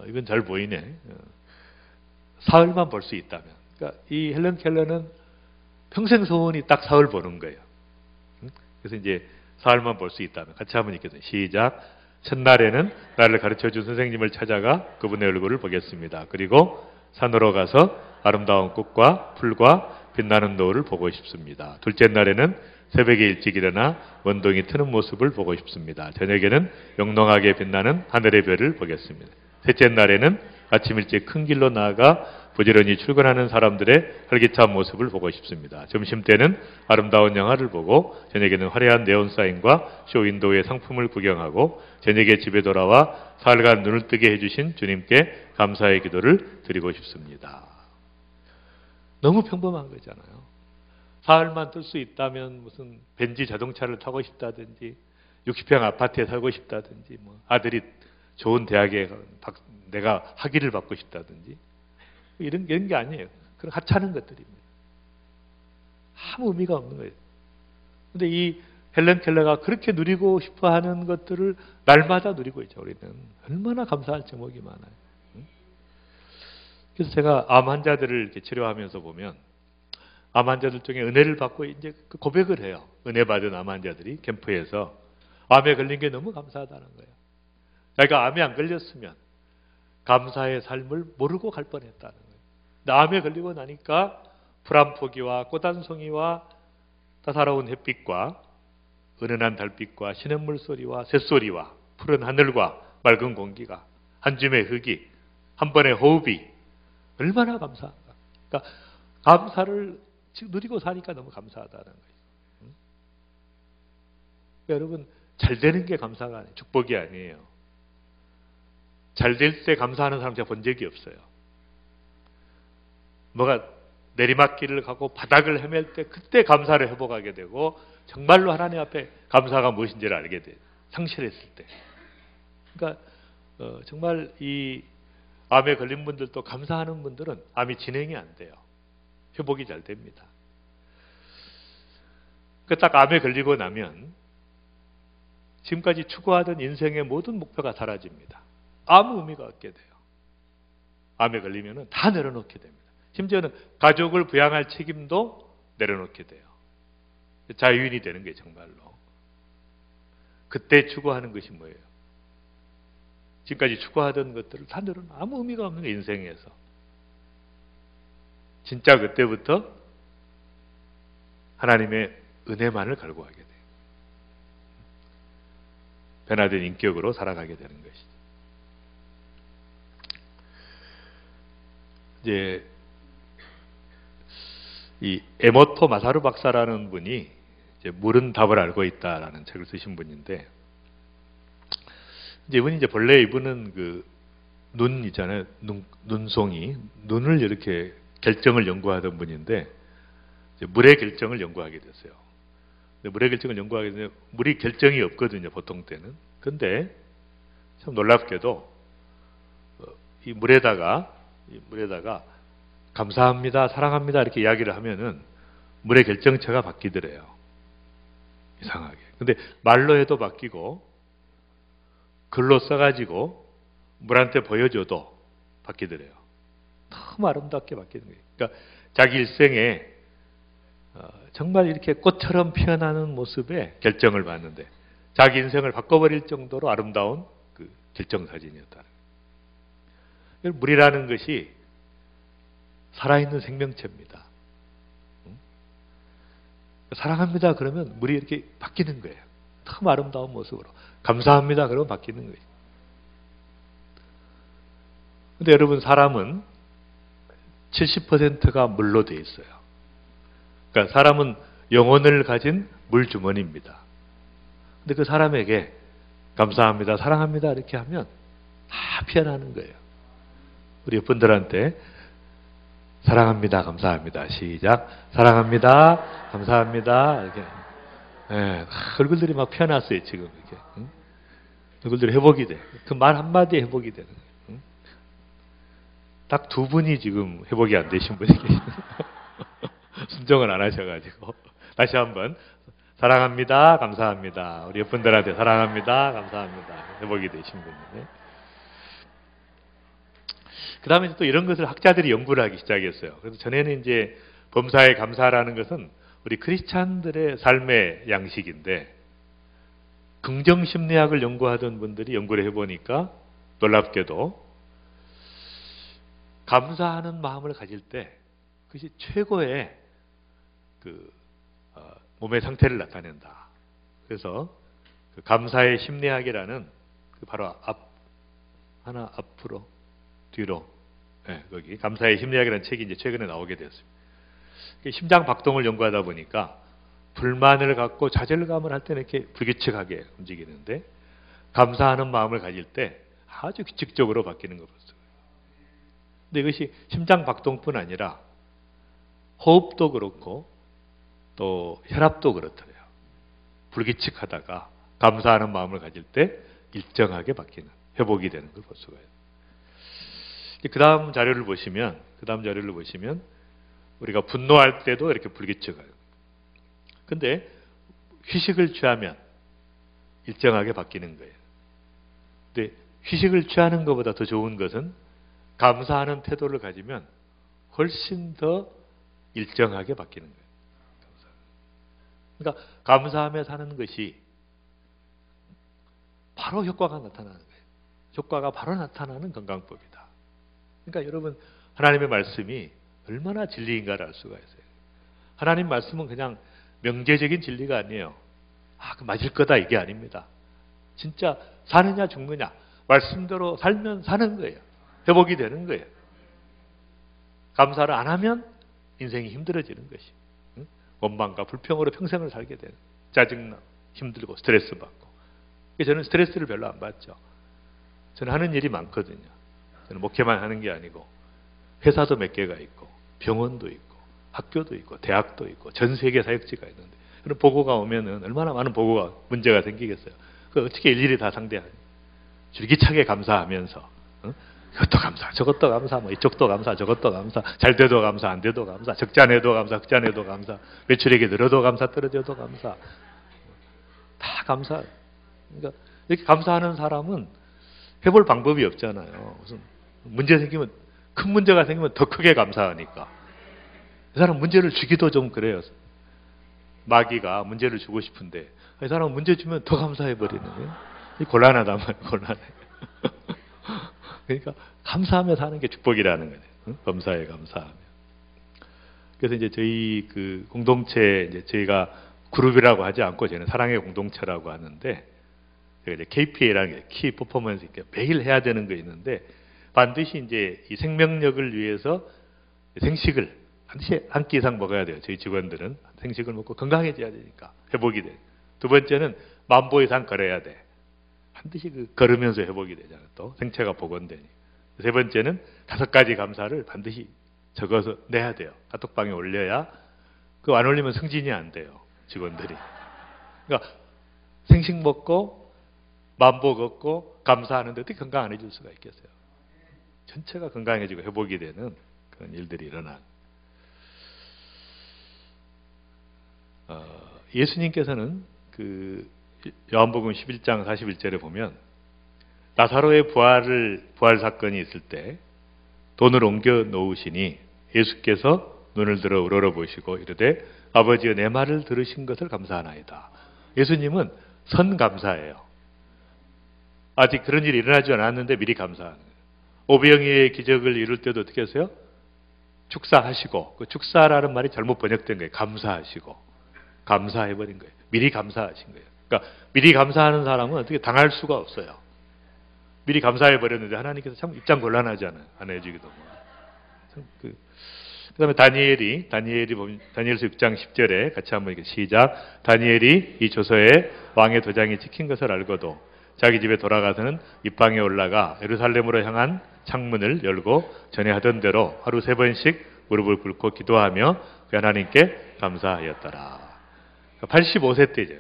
이건 잘 보이네. 사흘만 볼 수 있다면. 그러니까 이 헬런 켈러는 평생 소원이 딱 사흘 보는 거예요. 그래서 이제 사흘만 볼 수 있다면 같이 한번 읽겠습니다. 시작. 첫날에는 나를 가르쳐준 선생님을 찾아가 그분의 얼굴을 보겠습니다. 그리고 산으로 가서 아름다운 꽃과 풀과 빛나는 노을을 보고 싶습니다. 둘째 날에는 새벽에 일찍 일어나 원동이 트는 모습을 보고 싶습니다. 저녁에는 영롱하게 빛나는 하늘의 별을 보겠습니다. 셋째 날에는 아침 일찍 큰 길로 나아가 부지런히 출근하는 사람들의 활기찬 모습을 보고 싶습니다. 점심때는 아름다운 영화를 보고 저녁에는 화려한 네온 사인과 쇼윈도우의 상품을 구경하고 저녁에 집에 돌아와 사흘간 눈을 뜨게 해주신 주님께 감사의 기도를 드리고 싶습니다. 너무 평범한 거잖아요. 사흘만 뜰 수 있다면 무슨 벤지 자동차를 타고 싶다든지 60평 아파트에 살고 싶다든지 뭐 아들이 좋은 대학에 내가 학위를 받고 싶다든지 이런 게 아니에요. 그런 하찮은 것들입니다. 아무 의미가 없는 거예요. 그런데 이 헬런 켈러가 그렇게 누리고 싶어하는 것들을 날마다 누리고 있죠. 우리는 얼마나 감사할 제목이 많아요. 그래서 제가 암 환자들을 이렇게 치료하면서 보면 암 환자들 중에 은혜를 받고 이제 고백을 해요. 은혜 받은 암 환자들이 캠프에서 암에 걸린 게 너무 감사하다는 거예요. 자기가 암에 안 걸렸으면 감사의 삶을 모르고 갈 뻔했다는 거예요. 근데 암에 걸리고 나니까 풀한 포기와 꽃 한 송이와 따사로운 햇빛과 은은한 달빛과 시냇물 소리와 새소리와 푸른 하늘과 맑은 공기가 한 줌의 흙이 한 번의 호흡이 얼마나 감사한가. 그러니까 감사를 지금 누리고 사니까 너무 감사하다는 거예요. 여러분 잘 되는 게 감사가 아니에요. 축복이 아니에요. 잘 될 때 감사하는 사람 제가 본 적이 없어요. 뭐가 내리막길을 가고 바닥을 헤맬 때 그때 감사를 회복하게 되고 정말로 하나님 앞에 감사가 무엇인지를 알게 돼요. 상실했을 때. 그러니까 정말 이 암에 걸린 분들도 감사하는 분들은 암이 진행이 안 돼요. 회복이 잘 됩니다. 딱 암에 걸리고 나면 지금까지 추구하던 인생의 모든 목표가 사라집니다. 아무 의미가 없게 돼요. 암에 걸리면 다 내려놓게 됩니다. 심지어는 가족을 부양할 책임도 내려놓게 돼요. 자유인이 되는 게 정말로. 그때 추구하는 것이 뭐예요? 지금까지 추구하던 것들을 다 내려놓으면 아무 의미가 없는 거예요. 인생에서. 진짜 그때부터 하나님의 은혜만을 갈구하게 돼요. 변화된 인격으로 살아가게 되는 것이죠. 이제 이 에모토 마사루 박사라는 분이 이제 물은 답을 알고 있다라는 책을 쓰신 분인데, 이제 이분이 본래 이분은 그 눈 있잖아요, 눈송이, 눈을 이렇게 결정을 연구하던 분인데 이제 물의 결정을 연구하게 됐어요. 근데 물의 결정을 연구하게 되면 물이 결정이 없거든요, 보통 때는. 근데 참 놀랍게도 이 물에다가 감사합니다, 사랑합니다 이렇게 이야기를 하면은 물의 결정체가 바뀌더래요. 이상하게. 근데 말로 해도 바뀌고 글로 써가지고 물한테 보여줘도 바뀌더래요. 너무 아름답게 바뀌는 거예요. 그러니까 자기 일생에 정말 이렇게 꽃처럼 피어나는 모습에 결정을 받는데 자기 인생을 바꿔버릴 정도로 아름다운 그 결정사진이었다. 물이라는 것이 살아있는 생명체입니다. 사랑합니다 그러면 물이 이렇게 바뀌는 거예요. 참 아름다운 모습으로. 감사합니다 그러면 바뀌는 거예요. 근데 여러분, 사람은 70%가 물로 되어 있어요. 그러니까 사람은 영혼을 가진 물주머니입니다. 근데 그 사람에게 감사합니다, 사랑합니다 이렇게 하면 다 피어나는 거예요. 우리 여러분들한테 사랑합니다, 감사합니다. 시작. 사랑합니다, 감사합니다. 이렇게. 예, 얼굴들이 막 피어났어요, 지금. 이렇게. 응? 얼굴들이 회복이 돼. 그 말 한마디에 회복이 되는 거예요. 응? 딱 두 분이 지금 회복이 안 되신 분이 계시네요. 순종을 안 하셔가지고. 다시 한번. 사랑합니다, 감사합니다. 우리 여러분들한테 사랑합니다, 감사합니다. 회복이 되신 분이네. 그 다음에 또 이런 것을 학자들이 연구를 하기 시작했어요. 그래서 전에는 이제 범사에 감사라는 것은 우리 크리스찬들의 삶의 양식인데, 긍정심리학을 연구하던 분들이 연구를 해보니까 놀랍게도 감사하는 마음을 가질 때 그것이 최고의 몸의 상태를 나타낸다. 그래서 그 감사의 심리학이라는 바로 하나 앞으로 뒤로, 네, 거기 감사의 심리학이라는 책이 이제 최근에 나오게 되었습니다. 심장 박동을 연구하다 보니까 불만을 갖고 좌절감을 할 때는 이렇게 불규칙하게 움직이는데, 감사하는 마음을 가질 때 아주 규칙적으로 바뀌는 것 같습니다. 근데 이것이 심장 박동뿐 아니라 호흡도 그렇고 또 혈압도 그렇더래요. 불규칙하다가 감사하는 마음을 가질 때 일정하게 바뀌는, 회복이 되는 걸 볼 수가 있어요. 그 다음 자료를 보시면 우리가 분노할 때도 이렇게 불규칙해요. 근데 휴식을 취하면 일정하게 바뀌는 거예요. 근데 휴식을 취하는 것보다 더 좋은 것은 감사하는 태도를 가지면 훨씬 더 일정하게 바뀌는 거예요. 그러니까 감사하며 사는 것이 바로 효과가 나타나는 거예요. 효과가 바로 나타나는 건강법이다. 그러니까 여러분, 하나님의 말씀이 얼마나 진리인가를 알 수가 있어요. 하나님 말씀은 그냥 명제적인 진리가 아니에요. 그 맞을 거다 이게 아닙니다. 진짜 사느냐 죽느냐 말씀대로 살면 사는 거예요. 회복이 되는 거예요. 감사를 안 하면 인생이 힘들어지는 것이. 원망과 불평으로 평생을 살게 되는, 짜증나, 힘들고 스트레스 받고. 저는 스트레스를 별로 안 받죠. 저는 하는 일이 많거든요. 저는 목회만 하는 게 아니고 회사도 몇 개가 있고 병원도 있고 학교도 있고 대학도 있고 전 세계 사역지가 있는데, 그런 보고가 오면은 얼마나 많은 보고가 문제가 생기겠어요. 그 어떻게 일일이 다 상대하냐. 줄기차게 감사하면서 이것도 감사, 저것도 감사, 뭐 이쪽도 감사, 저것도 감사, 잘 돼도 감사, 안 돼도 감사, 적지 않아도 감사, 흑지 않아도 감사, 매출액이 늘어도 감사, 떨어져도 감사, 다 감사. 그러니까 이렇게 감사하는 사람은 해볼 방법이 없잖아요. 무슨 문제 생기면, 큰 문제가 생기면 더 크게 감사하니까. 이 사람 문제를 주기도 좀 그래요. 마귀가 문제를 주고 싶은데 이 사람 문제 주면 더 감사해 버리는 거예요. 곤란하단 말이에요. 곤란해. 그러니까 감사하며 사는 게 축복이라는 거예요. 범사에 감사하며. 그래서 이제 저희 그 공동체, 이제 저희가 그룹이라고 하지 않고 저희는 사랑의 공동체라고 하는데, 이제 KPA라는 게 키 퍼포먼스, 매일 해야 되는 거 있는데, 반드시 이제 이 생명력을 위해서 생식을 반드시 한 끼 이상 먹어야 돼요. 저희 직원들은 생식을 먹고 건강해져야 되니까, 회복이 돼. 두 번째는 10,000보 이상 걸어야 돼. 반드시 걸으면서 회복이 되잖아요. 또 생체가 복원되니. 세 번째는 5가지 감사를 반드시 적어서 내야 돼요. 카톡방에 올려야. 그거 안 올리면 승진이 안 돼요, 직원들이. 그러니까 생식 먹고 10,000보 걷고 감사하는데 어떻게 건강 안 해줄 수가 있겠어요. 전체가 건강해지고 회복이 되는 그런 일들이 일어난. 예수님께서는 그 요한복음 11장 41절에 보면 나사로의 부활 사건이 있을 때 돈을 옮겨 놓으시니 예수께서 눈을 들어 우러러보시고 이르되 아버지여 내 말을 들으신 것을 감사하나이다. 예수님은 선감사예요. 아직 그런 일이 일어나지 않았는데 미리 감사하는 거예요. 오병이의 기적을 이룰 때도 어떻게 했어요? 축사하시고, 그 축사라는 말이 잘못 번역된 거예요. 감사하시고. 감사해버린 거예요. 미리 감사하신 거예요. 그러니까 미리 감사하는 사람은 어떻게 당할 수가 없어요. 미리 감사해버렸는데 하나님께서 참 입장 곤란하잖아요. 안 해주기도. 그다음에 다니엘서 6장 10절에 같이 한번 이렇게 시작. 다니엘이 이 조서에 왕의 도장이 찍힌 것을 알고도 자기 집에 돌아가서는 입방에 올라가 예루살렘으로 향한 창문을 열고 전에 하던 대로 하루 3번씩 무릎을 꿇고 기도하며 그 하나님께 감사하였더라. 85세 때죠.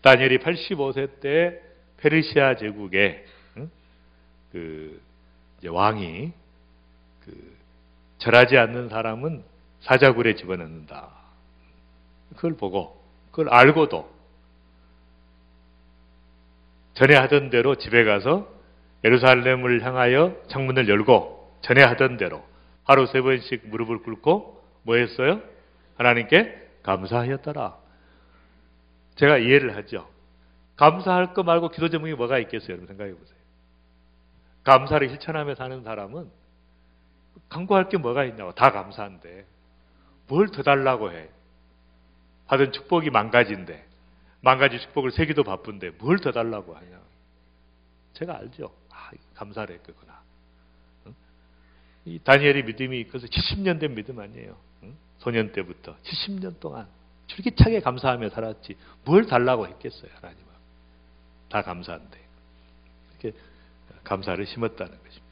다니엘이 85세 때 페르시아 제국의 이제 왕이 절하지 않는 사람은 사자굴에 집어넣는다. 그걸 보고, 그걸 알고도 전에 하던 대로 집에 가서 예루살렘을 향하여 창문을 열고 전에 하던 대로 하루 3번씩 무릎을 꿇고 뭐 했어요? 하나님께 감사하였더라. 제가 이해를 하죠. 감사할 거 말고 기도 제목이 뭐가 있겠어요? 여러분 생각해 보세요. 감사를 실천하며 사는 사람은 강구할 게 뭐가 있냐고. 다 감사한데 뭘 더 달라고 해. 받은 축복이 망가진데 망가진 축복을 세기도 바쁜데 뭘 더 달라고 하냐. 제가 알죠. 감사를 했겠구나. 이 다니엘의 믿음이 그래서 70년 된 믿음 아니에요. 소년 때부터 70년 동안 줄기차게 감사하며 살았지 뭘 달라고 했겠어요. 하나님 앞에. 다 감사한데 이렇게 감사를 심었다는 것입니다.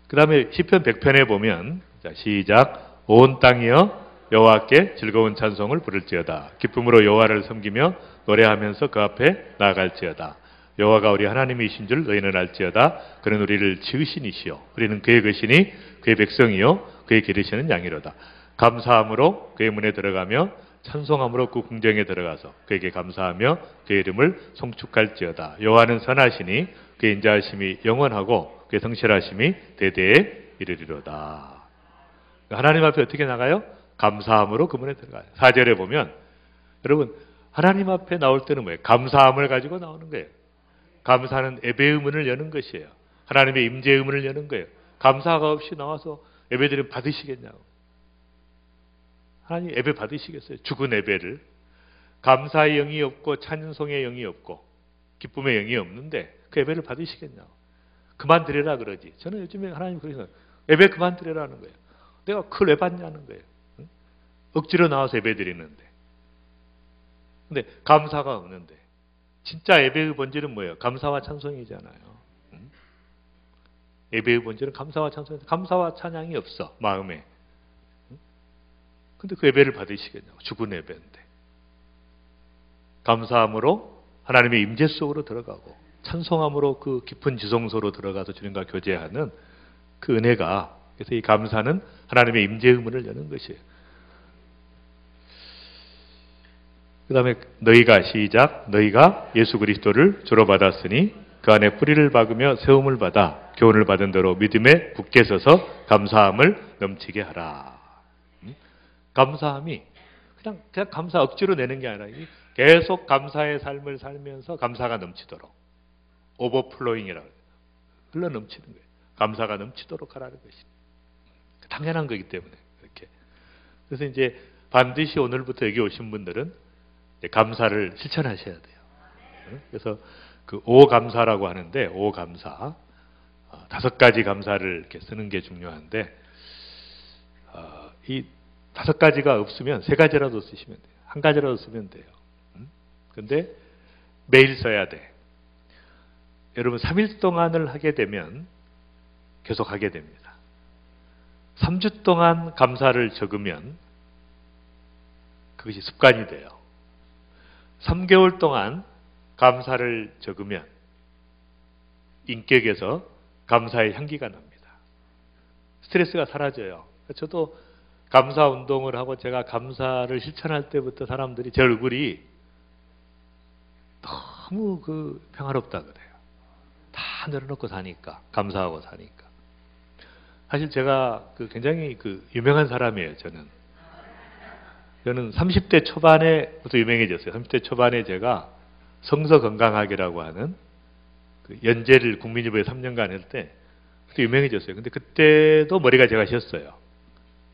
그 다음에 시편 100편에 보면 자, 시작. 온 땅이여 여호와께 즐거운 찬송을 부를지어다. 기쁨으로 여호와를 섬기며 노래하면서 그 앞에 나아갈지어다. 여호와가 우리 하나님이신 줄 너희는 알지어다. 그는 우리를 지으신 이시요 우리는 그의 것이니 그의 백성이요 그의 기르시는 양이로다. 감사함으로 그의 문에 들어가며 찬송함으로 그 궁정에 들어가서 그에게 감사하며 그의 이름을 송축할지어다. 여호와는 선하시니 그의 인자하심이 영원하고 그의 성실하심이 대대에 이르리로다. 하나님 앞에 어떻게 나가요? 감사함으로 그 문에 들어가요. 4절에 보면 여러분 하나님 앞에 나올 때는 뭐예요? 감사함을 가지고 나오는 거예요. 감사는 예배의 문을 여는 것이에요. 하나님의 임재의 문을 여는 거예요. 감사가 없이 나와서 예배드리면 받으시겠냐고. 하나님 예배 받으시겠어요? 죽은 예배를. 감사의 영이 없고 찬송의 영이 없고 기쁨의 영이 없는데 그 예배를 받으시겠냐고. 그만 드려라 그러지. 저는 요즘에 하나님 그러시면 예배 그만 드려라는 거예요. 내가 그걸 왜 받냐는 거예요. 응? 억지로 나와서 예배 드리는데. 근데 감사가 없는데. 진짜 예배의 본질은 뭐예요? 감사와 찬송이잖아요. 응? 예배의 본질은 감사와 찬송인데 감사와 찬양이 없어. 마음에. 근데 그 예배를 받으시겠냐고. 죽은 예배인데. 감사함으로 하나님의 임재 속으로 들어가고 찬송함으로 그 깊은 지성소로 들어가서 주님과 교제하는 그 은혜가, 그래서 이 감사는 하나님의 임재의 문을 여는 것이에요. 그 다음에 너희가 시작. 너희가 예수 그리스도를 주로 받았으니 그 안에 뿌리를 박으며 세움을 받아 교훈을 받은 대로 믿음에 굳게 서서 감사함을 넘치게 하라. 감사함이 그냥 감사 억지로 내는 게 아니라 계속 감사의 삶을 살면서 감사가 넘치도록 오버플로잉이라고 흘러 넘치는 거예요. 감사가 넘치도록 하라는 것입니다. 당연한 거기 때문에 그렇게. 그래서 이제 반드시 오늘부터 여기 오신 분들은 감사를 실천하셔야 돼요. 그래서 그 오감사라고 하는데 오감사 5가지 감사를 이렇게 쓰는 게 중요한데 이 5가지가 없으면 3가지라도 쓰시면 돼요. 1가지라도 쓰면 돼요. 근데 매일 써야 돼. 여러분 3일 동안을 하게 되면 계속 하게 됩니다. 3주 동안 감사를 적으면 그것이 습관이 돼요. 3개월 동안 감사를 적으면 인격에서 감사의 향기가 납니다. 스트레스가 사라져요. 저도 감사 운동을 하고 제가 감사를 실천할 때부터 사람들이 제 얼굴이 너무 평화롭다 그래요. 다 내려놓고 사니까, 감사하고 사니까. 사실 제가 굉장히 유명한 사람이에요, 저는. 저는 30대 초반에부터 유명해졌어요. 30대 초반에 제가 성서건강학이라고 하는 연재를 국민일보에 3년간 할 때 그때 유명해졌어요. 근데 그때도 머리가 제가 쉬었어요.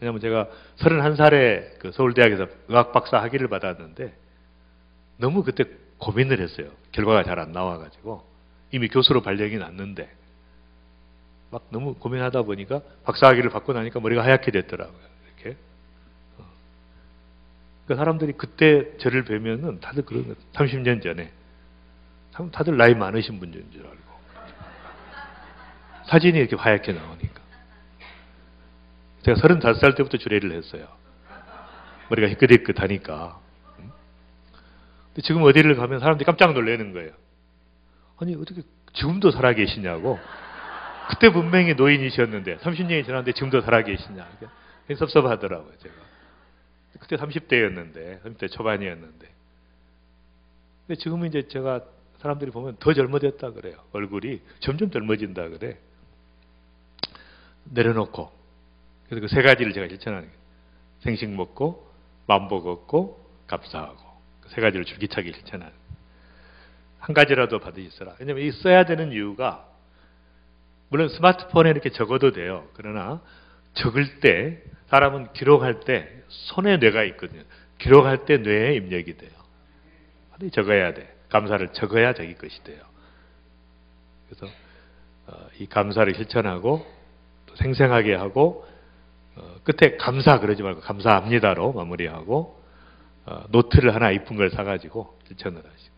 왜냐하면 제가 31살에 그 서울대학에서 의학 박사 학위를 받았는데 너무 그때 고민을 했어요. 결과가 잘 안 나와가지고 이미 교수로 발령이 났는데 막 너무 고민하다 보니까 박사 학위를 받고 나니까 머리가 하얗게 됐더라고요. 이렇게. 그 사람들이 그때 저를 뵈면은 다들 그런 거예요. 30년 전에 다들 나이 많으신 분인 줄 알고 사진이 이렇게 하얗게 나오니까 제가 35살 때부터 주례를 했어요. 머리가 희끗희끗하니까. 근데 지금 어디를 가면 사람들이 깜짝 놀라는 거예요. 아니 어떻게 지금도 살아계시냐고. 그때 분명히 노인이셨는데 30년이 지났는데 지금도 살아계시냐. 굉장히 섭섭하더라고요. 제가. 그때 30대였는데 30대 초반이었는데. 근데 지금은 이제 제가 사람들이 보면 더 젊어졌다 그래요. 얼굴이 점점 젊어진다 그래. 내려놓고 그래서 그 세 가지를 제가 실천하는 거예요. 생식 먹고 만보 걷고 감사하고 그 세 가지를 줄기차게 실천하는 거예요. 한 가지라도 받으시라. 왜냐하면 이 써야 되는 이유가 물론 스마트폰에 이렇게 적어도 돼요. 그러나 적을 때 사람은 기록할 때 손에 뇌가 있거든요. 기록할 때 뇌에 입력이 돼요. 적어야 돼. 감사를 적어야 자기 것이 돼요. 그래서 이 감사를 실천하고 또 생생하게 하고 끝에 감사 그러지 말고 감사합니다로 마무리하고 노트를 하나 이쁜 걸 사가지고 실천을 하시고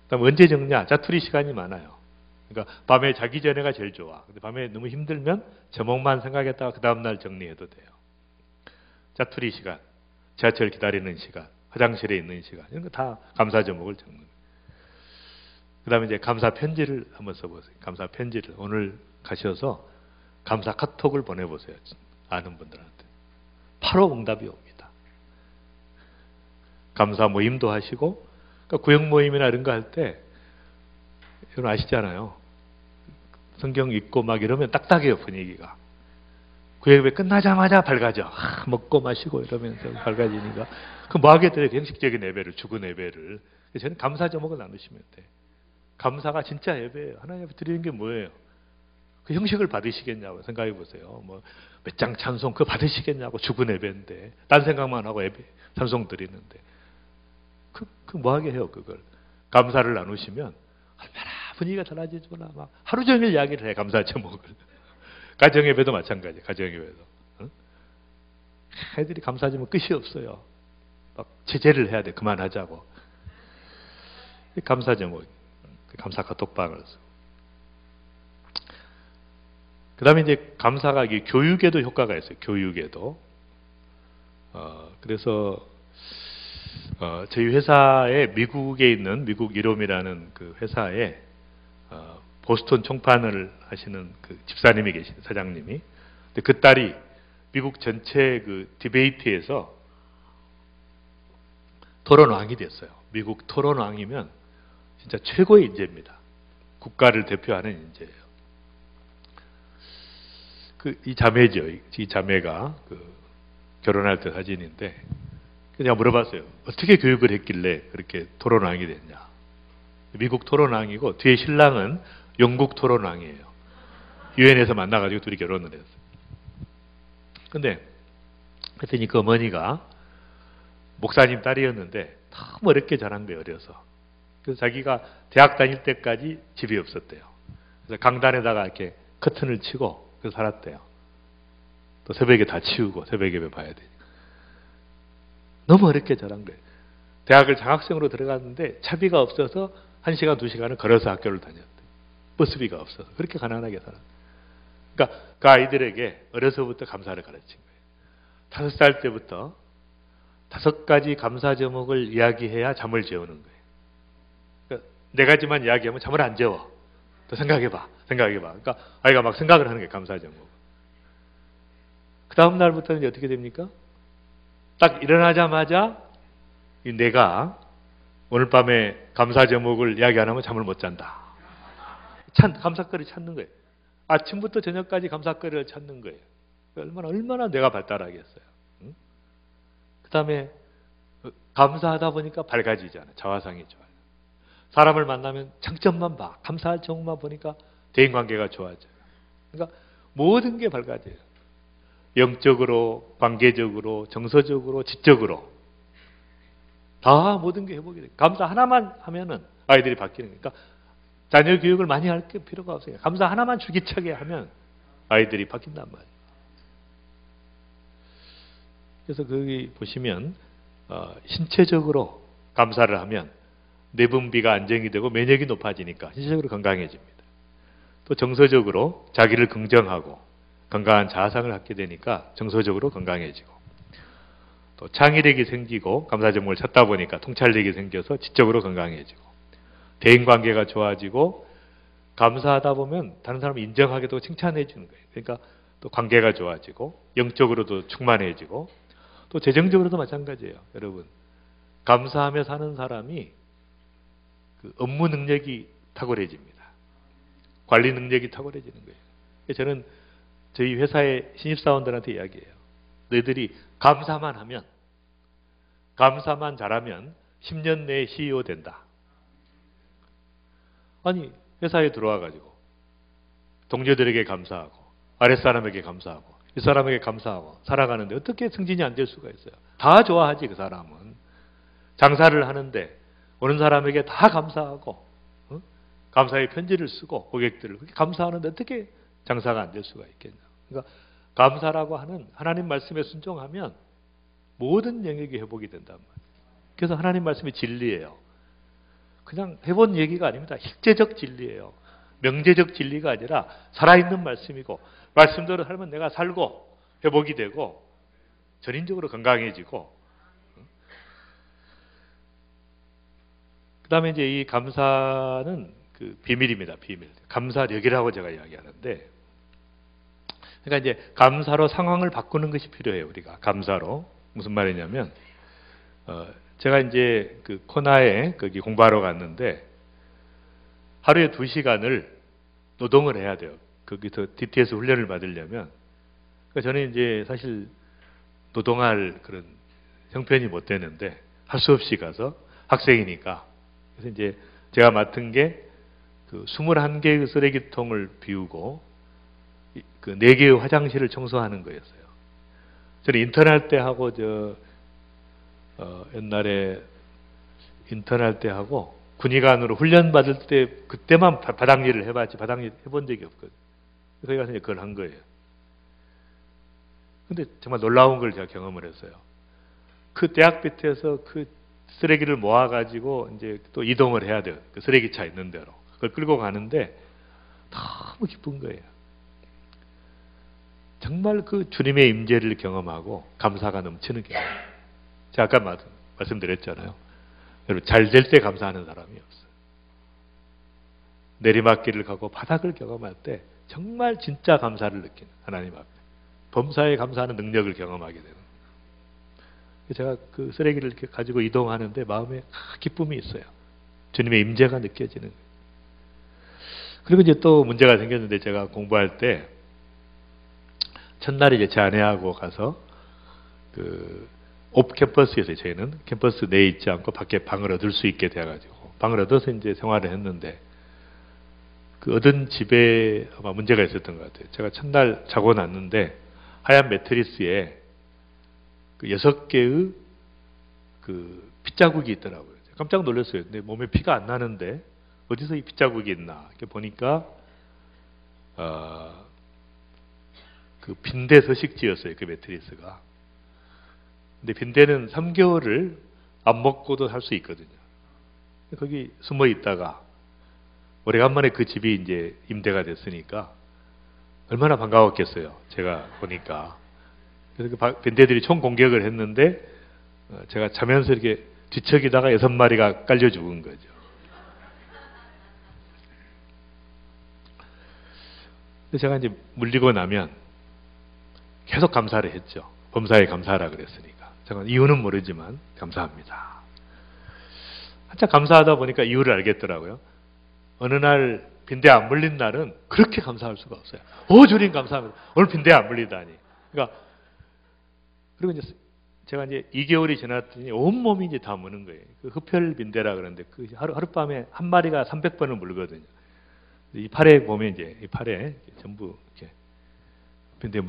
그다음 언제 적냐? 짜투리 시간이 많아요. 그러니까 밤에 자기 전에가 제일 좋아. 근데 밤에 너무 힘들면 제목만 생각했다가 그 다음날 정리해도 돼요. 짜투리 시간, 지하철 기다리는 시간, 화장실에 있는 시간 이런 거 다 감사 제목을 적는 거예요. 그 다음에 이제 감사 편지를 한번 써보세요. 감사 편지를 오늘 가셔서 감사 카톡을 보내보세요. 아는 분들한테. 바로 응답이 옵니다. 감사 모임도 하시고 그러니까 구역 모임이나 이런 거 할 때 여러분 아시잖아요. 성경 읽고 막 이러면 딱딱해요 분위기가. 구역에 끝나자마자 밝아져. 먹고 마시고 이러면서 밝아지니까 그 뭐 하게 돼요. 형식적인 예배를 죽은 예배를. 저는 감사 제목을 나누시면 돼. 감사가 진짜 예배예요. 하나님 앞에 드리는 게 뭐예요? 그 형식을 받으시겠냐고 생각해 보세요. 뭐 몇 장 찬송 그거 받으시겠냐고 죽은 예배인데 딴 생각만 하고 예배 찬송 드리는데 그 뭐 하게 해요 그걸. 감사를 나누시면 얼마나 분위기가 달라지구나. 막 하루 종일 이야기를 해 감사 제목을. 가정 예배도 마찬가지. 가정 예배도. 응? 애들이 감사 제목 끝이 없어요. 막 제재를 해야 돼. 그만하자고. 감사 제목. 감사 카톡방을 쓰고. 그 다음에 이제 감사가 교육에도 효과가 있어요. 교육에도. 그래서, 저희 회사에 미국에 있는 미국 이롬이라는 그 회사에, 보스턴 총판을 하시는 그 집사님이 계신 사장님이. 근데 그 딸이 미국 전체 그 디베이트에서 토론왕이 됐어요. 미국 토론왕이면 진짜 최고의 인재입니다. 국가를 대표하는 인재예요. 이 자매죠. 이 자매가 결혼할 때 사진인데 제가 물어봤어요. 어떻게 교육을 했길래 그렇게 토론왕이 됐냐. 미국 토론왕이고 뒤에 신랑은 영국 토론왕이에요. 유엔에서 만나가지고 둘이 결혼을 했어요. 근데 그랬더니 그 어머니가 목사님 딸이었는데 너무 어렵게 자란 거예요. 어려서. 그래서 자기가 대학 다닐 때까지 집이 없었대요. 그래서 강단에다가 이렇게 커튼을 치고 그래서 살았대요. 또 새벽에 다 치우고 새벽 예배 봐야 되니까. 너무 어렵게 자란 거예요. 대학을 장학생으로 들어갔는데 차비가 없어서 1시간, 2시간을 걸어서 학교를 다녔대요. 버스비가 없어서. 그렇게 가난하게 살았어요. 그러니까 그 아이들에게 어려서부터 감사를 가르친 거예요. 5살 때부터 5가지 감사 제목을 이야기해야 잠을 재우는 거예요. 그러니까 4가지만 이야기하면 잠을 안 재워. 또 생각해봐. 그러니까 아이가 막 생각을 하는 거예요. 감사 제목. 그 다음 날부터는 이제 어떻게 됩니까? 딱 일어나자마자 내가 오늘 밤에 감사 제목을 이야기 안 하면 잠을 못 잔다. 감사거리 찾는 거예요. 아침부터 저녁까지 감사거리를 찾는 거예요. 얼마나 내가 발달하겠어요. 응? 그 다음에 감사하다 보니까 밝아지잖아요. 자화상이 좋아요. 사람을 만나면 장점만 봐. 감사할 제목만 보니까 대인관계가 좋아져요. 그러니까 모든 게 밝아져요. 영적으로, 관계적으로, 정서적으로, 지적으로 다 모든 게 회복이 돼요. 감사 하나만 하면은 아이들이 바뀌는 거니까 자녀 교육을 많이 할 필요가 없어요. 감사 하나만 줄기차게 하면 아이들이 바뀐단 말이에요. 그래서 거기 보시면 신체적으로 감사를 하면 내분비가 안정이 되고 면역이 높아지니까 신체적으로 건강해집니다. 또 정서적으로 자기를 긍정하고 건강한 자아상을 갖게 되니까 정서적으로 건강해지고 또 창의력이 생기고 감사 제목을 찾다 보니까 통찰력이 생겨서 지적으로 건강해지고 대인관계가 좋아지고 감사하다 보면 다른 사람을 인정하게 되고 칭찬해 주는 거예요. 그러니까 또 관계가 좋아지고 영적으로도 충만해지고 또 재정적으로도 마찬가지예요. 여러분 감사하며 사는 사람이 그 업무 능력이 탁월해집니다. 관리 능력이 탁월해지는 거예요. 저는 저희 회사의 신입사원들한테 이야기해요. 너희들이 감사만 하면, 감사만 잘하면 10년 내에 CEO 된다. 아니 회사에 들어와가지고 동료들에게 감사하고 아랫사람에게 감사하고 이 사람에게 감사하고 살아가는데 어떻게 승진이 안 될 수가 있어요. 다 좋아하지 그 사람은. 장사를 하는데 오는 사람에게 다 감사하고 감사의 편지를 쓰고 고객들을 그렇게 감사하는데 어떻게 장사가 안 될 수가 있겠냐. 그러니까 감사라고 하는 하나님 말씀에 순종하면 모든 영역이 회복이 된단 말이에요. 그래서 하나님 말씀이 진리예요. 그냥 해본 얘기가 아닙니다. 실제적 진리예요. 명제적 진리가 아니라 살아있는 말씀이고 말씀대로 살면 내가 살고 회복이 되고 전인적으로 건강해지고 그 다음에 이제 이 감사는 그 비밀입니다. 비밀. 감사력이라고 제가 이야기하는데 그러니까 이제 감사로 상황을 바꾸는 것이 필요해요. 우리가 감사로. 무슨 말이냐면 제가 이제 그 코나에 거기 공부하러 갔는데 하루에 2시간을 노동을 해야 돼요. 거기서 DTS 훈련을 받으려면. 그러니까 저는 이제 사실 노동할 그런 형편이 못 되는데 할 수 없이 가서 학생이니까. 그래서 이제 제가 맡은 게 그 21개의 쓰레기통을 비우고 그 4개의 화장실을 청소하는 거였어요. 저는 인턴할 때 하고 옛날에 인턴할 때 하고 군의관으로 훈련 받을 때 그때만 바닥 일을 해봤지 바닥 일 해본 적이 없거든요. 거기 가서 이제 그걸 한 거예요. 근데 정말 놀라운 걸 제가 경험을 했어요. 그 대학 밑에서 그 쓰레기를 모아가지고 이제 또 이동을 해야 돼요. 그 쓰레기차 있는 대로. 그걸 끌고 가는데 너무 기쁜 거예요. 정말 그 주님의 임재를 경험하고 감사가 넘치는 게 제가 아까 말씀드렸잖아요. 여러분 잘 될 때 감사하는 사람이 없어요. 내리막길을 가고 바닥을 경험할 때 정말 진짜 감사를 느끼는 하나님 앞에 범사에 감사하는 능력을 경험하게 되는 제가 그 쓰레기를 이렇게 가지고 이동하는데 마음에 기쁨이 있어요. 주님의 임재가 느껴지는 거예요. 그리고 이제 또 문제가 생겼는데 제가 공부할 때 첫날에 이제 제 아내하고 가서 그 옵 캠퍼스에서 저희는 캠퍼스 내에 있지 않고 밖에 방을 얻을 수 있게 돼가지고 방을 얻어서 이제 생활을 했는데 그 얻은 집에 아마 문제가 있었던 것 같아요. 제가 첫날 자고 났는데 하얀 매트리스에 그 6개의 그 핏자국이 있더라고요. 깜짝 놀랐어요. 근데 몸에 피가 안 나는데 어디서 이 핏자국이 있나 이렇게 보니까 그 빈대 서식지였어요. 그 매트리스가. 근데 빈대는 3개월을 안 먹고도 살 수 있거든요. 거기 숨어 있다가 오래간만에 그 집이 이제 임대가 됐으니까 얼마나 반가웠겠어요. 제가 보니까. 그래서 그 빈대들이 총 공격을 했는데 제가 자면서 이렇게 뒤척이다가 6마리가 깔려 죽은 거죠. 그래서 제가 이제 물리고 나면 계속 감사를 했죠. 범사에 감사하라 그랬으니까. 제가 이유는 모르지만 감사합니다. 한참 감사하다 보니까 이유를 알겠더라고요. 어느 날 빈대 안 물린 날은 그렇게 감사할 수가 없어요. 오 주님 감사합니다. 오늘 빈대 안 물리다니. 그러니까 그리고 이제 제가 이제 2개월이 지났더니 온몸이 이제 다 무는 거예요. 그 흡혈 빈대라 그러는데 그 하룻밤에 한 마리가 300번을 물거든요. 이 팔에 보면 이제 이 팔에 전부 이렇게 빈대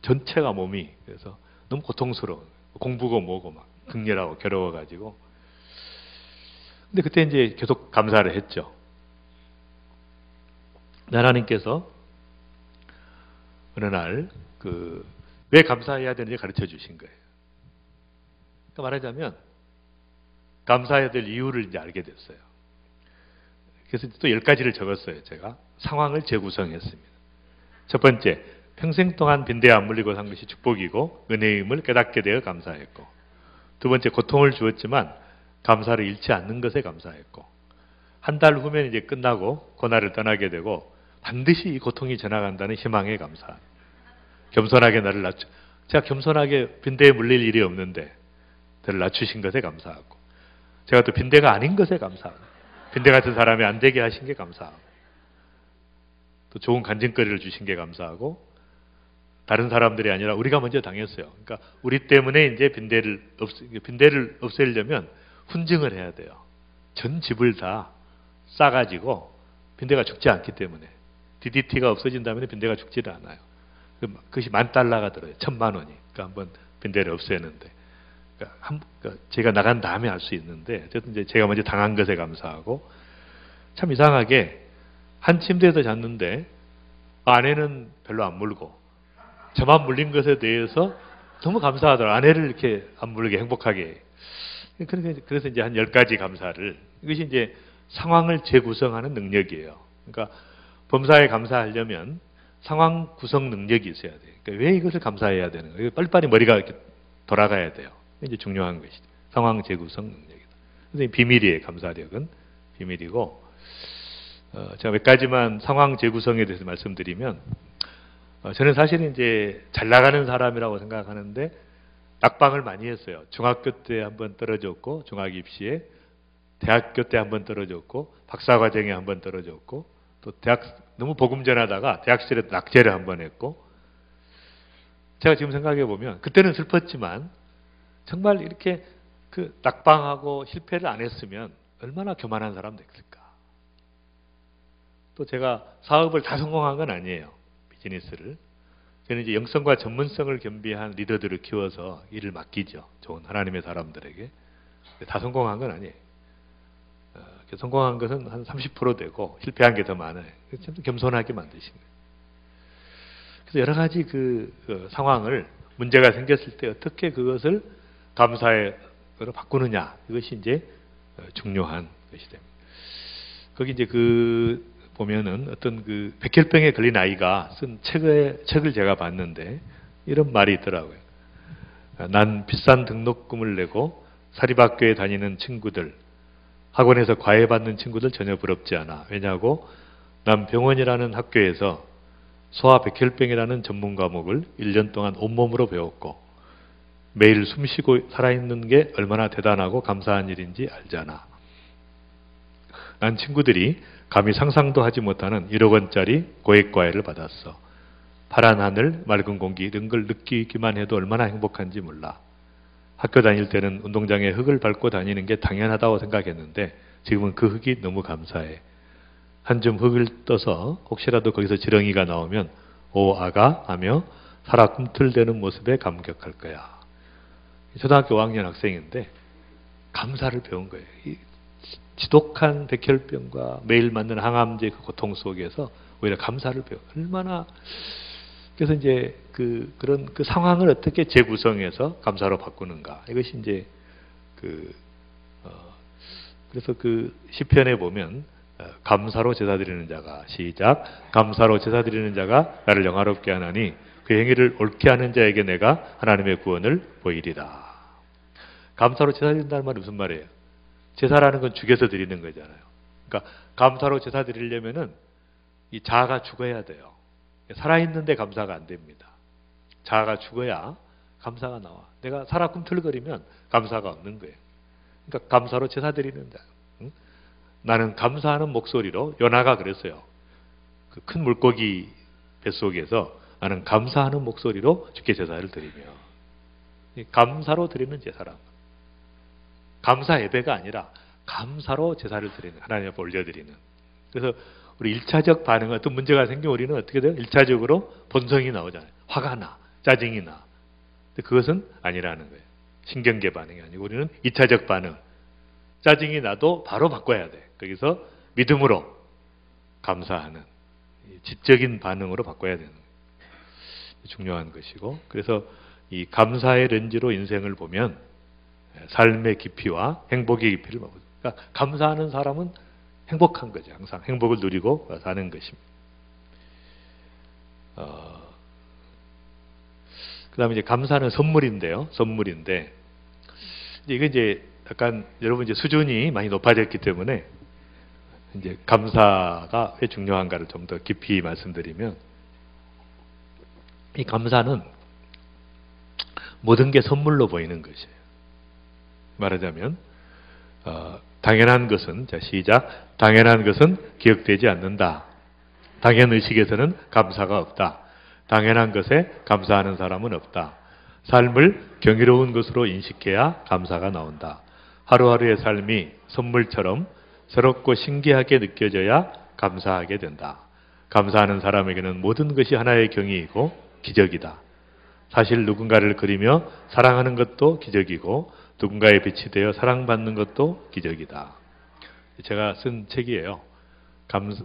전체가 몸이 그래서 너무 고통스러워. 공부고 뭐고 막 극렬하고 괴로워가지고. 근데 그때 이제 계속 감사를 했죠. 하나님께서 어느 날 왜 감사해야 되는지 가르쳐 주신 거예요. 그러니까 말하자면 감사해야 될 이유를 이제 알게 됐어요. 그래서 또 10가지를 적었어요. 제가 상황을 재구성했습니다. 첫 번째, 평생 동안 빈대에 안 물리고 산 것이 축복이고 은혜임을 깨닫게 되어 감사했고, 두 번째, 고통을 주었지만 감사를 잃지 않는 것에 감사했고, 한 달 후면 이제 끝나고 고난을 떠나게 되고 반드시 이 고통이 지나간다는 희망에 감사. 겸손하게 나를 낮추. 제가 겸손하게 빈대에 물릴 일이 없는데 저를 낮추신 것에 감사하고, 제가 또 빈대가 아닌 것에 감사하고, 빈대 같은 사람이 안 되게 하신 게 감사하고, 또 좋은 간증거리를 주신 게 감사하고, 다른 사람들이 아니라 우리가 먼저 당했어요. 그러니까 우리 때문에 이제 빈대를 없애려면 훈증을 해야 돼요. 전 집을 다 싸가지고 빈대가 죽지 않기 때문에. DDT가 없어진다면 빈대가 죽지를 않아요. 그것이 $10,000가 들어요. 1,000,000원이. 그러니까 한번 빈대를 없애는데. 그러니까 제가 나간 다음에 할 수 있는데, 어쨌든 이제 제가 먼저 당한 것에 감사하고, 참 이상하게 한 침대에서 잤는데 아내는 별로 안 물고 저만 물린 것에 대해서 너무 감사하더라고요. 아내를 이렇게 안 물게 행복하게. 그래서 이제 한 10가지 감사를, 이것이 이제 상황을 재구성하는 능력이에요. 그러니까 범사에 감사하려면 상황 구성 능력이 있어야 돼요. 그러니까 왜 이것을 감사해야 되는 거예요? 빨리빨리 머리가 이렇게 돌아가야 돼요. 이제 중요한 것이죠. 상황 재구성 능력이다. 그래서 비밀이에요. 감사력은 비밀이고, 제가 몇 가지만 상황 재구성에 대해서 말씀드리면, 저는 사실은 이제 잘 나가는 사람이라고 생각하는데 낙방을 많이 했어요. 중학교 때 한번 떨어졌고, 중학 입시에, 대학교 때 한번 떨어졌고, 박사과정에 한번 떨어졌고, 또 대학 너무 복음전하다가 대학 시절에 낙제를 한번 했고, 제가 지금 생각해 보면 그때는 슬펐지만 정말 이렇게 낙방하고 실패를 안 했으면 얼마나 교만한 사람 됐을까. 또 제가 사업을 다 성공한 건 아니에요. 비즈니스를. 저는 이제 영성과 전문성을 겸비한 리더들을 키워서 일을 맡기죠. 좋은 하나님의 사람들에게. 다 성공한 건 아니에요. 성공한 것은 한 30% 되고 실패한 게 더 많아요. 좀 겸손하게 만드신 거예요. 그래서 여러 가지 상황을, 문제가 생겼을 때 어떻게 그것을 감사로 바꾸느냐, 이것이 이제 중요한 것이 됩니다. 거기 이제 보면은 어떤 백혈병에 걸린 아이가 쓴 책을 제가 봤는데 이런 말이 있더라고요. 난 비싼 등록금을 내고 사립학교에 다니는 친구들, 학원에서 과외받는 친구들 전혀 부럽지 않아. 왜냐하고 난 병원이라는 학교에서 소아백혈병이라는 전문 과목을 1년 동안 온몸으로 배웠고 매일 숨쉬고 살아있는 게 얼마나 대단하고 감사한 일인지 알잖아. 난 친구들이 감히 상상도 하지 못하는 1억 원짜리 고액과외를 받았어. 파란 하늘, 맑은 공기 이런 걸 느끼기만 해도 얼마나 행복한지 몰라. 학교 다닐 때는 운동장에 흙을 밟고 다니는 게 당연하다고 생각했는데 지금은 그 흙이 너무 감사해. 한 줌 흙을 떠서 혹시라도 거기서 지렁이가 나오면 오 아가 하며 살아 꿈틀대는 모습에 감격할 거야. 초등학교 5학년 학생인데 감사를 배운 거예요. 이 지독한 백혈병과 매일 맞는 항암제 그 고통 속에서 오히려 감사를 배워. 얼마나. 그래서 이제 그런 상황을 어떻게 재구성해서 감사로 바꾸는가. 이것이 이제 그래서 시편에 보면 감사로 제사드리는 자가, 시작, 감사로 제사드리는 자가 나를 영화롭게 하나니 그 행위를 옳게 하는 자에게 내가 하나님의 구원을 보이리라. 감사로 제사드린다는 말이 무슨 말이에요? 제사라는 건 죽여서 드리는 거잖아요. 그러니까 감사로 제사 드리려면은 이 자아가 죽어야 돼요. 살아있는데 감사가 안 됩니다. 자아가 죽어야 감사가 나와. 내가 살아 꿈틀거리면 감사가 없는 거예요. 그러니까 감사로 제사 드리는 자. 응? 나는 감사하는 목소리로, 요나가 그랬어요. 그 큰 물고기 뱃속에서 나는 감사하는 목소리로 주께 제사를 드리며. 감사로 드리는 제사란. 감사 예배가 아니라 감사로 제사를 드리는, 하나님 앞에 올려드리는. 그래서 우리 1차적 반응, 어떤 문제가 생기면 우리는 어떻게 돼요? 1차적으로 본성이 나오잖아요. 화가 나. 짜증이 나. 근데 그것은 아니라는 거예요. 신경계 반응이 아니고 우리는 2차적 반응. 짜증이 나도 바로 바꿔야 돼. 거기서 믿음으로 감사하는 지적인 반응으로 바꿔야 되는 거예요. 중요한 것이고, 그래서 이 감사의 렌즈로 인생을 보면 삶의 깊이와 행복의 깊이를 보고, 그러니까 감사하는 사람은 행복한 거죠. 항상 행복을 누리고 사는 것입니다. 그다음에 이제 감사는 선물인데요. 선물인데 이게 이제 약간 여러분 이제 수준이 많이 높아졌기 때문에 이제 감사가 왜 중요한가를 좀 더 깊이 말씀드리면, 이 감사는 모든 게 선물로 보이는 것이에요. 말하자면 당연한 것은, 자 시작, 당연한 것은 기억되지 않는다. 당연의식에서는 감사가 없다. 당연한 것에 감사하는 사람은 없다. 삶을 경이로운 것으로 인식해야 감사가 나온다. 하루하루의 삶이 선물처럼 새롭고 신기하게 느껴져야 감사하게 된다. 감사하는 사람에게는 모든 것이 하나의 경이이고 기적이다. 사실 누군가를 그리며 사랑하는 것도 기적이고 누군가의 빛이 되어 사랑받는 것도 기적이다. 제가 쓴 책이에요.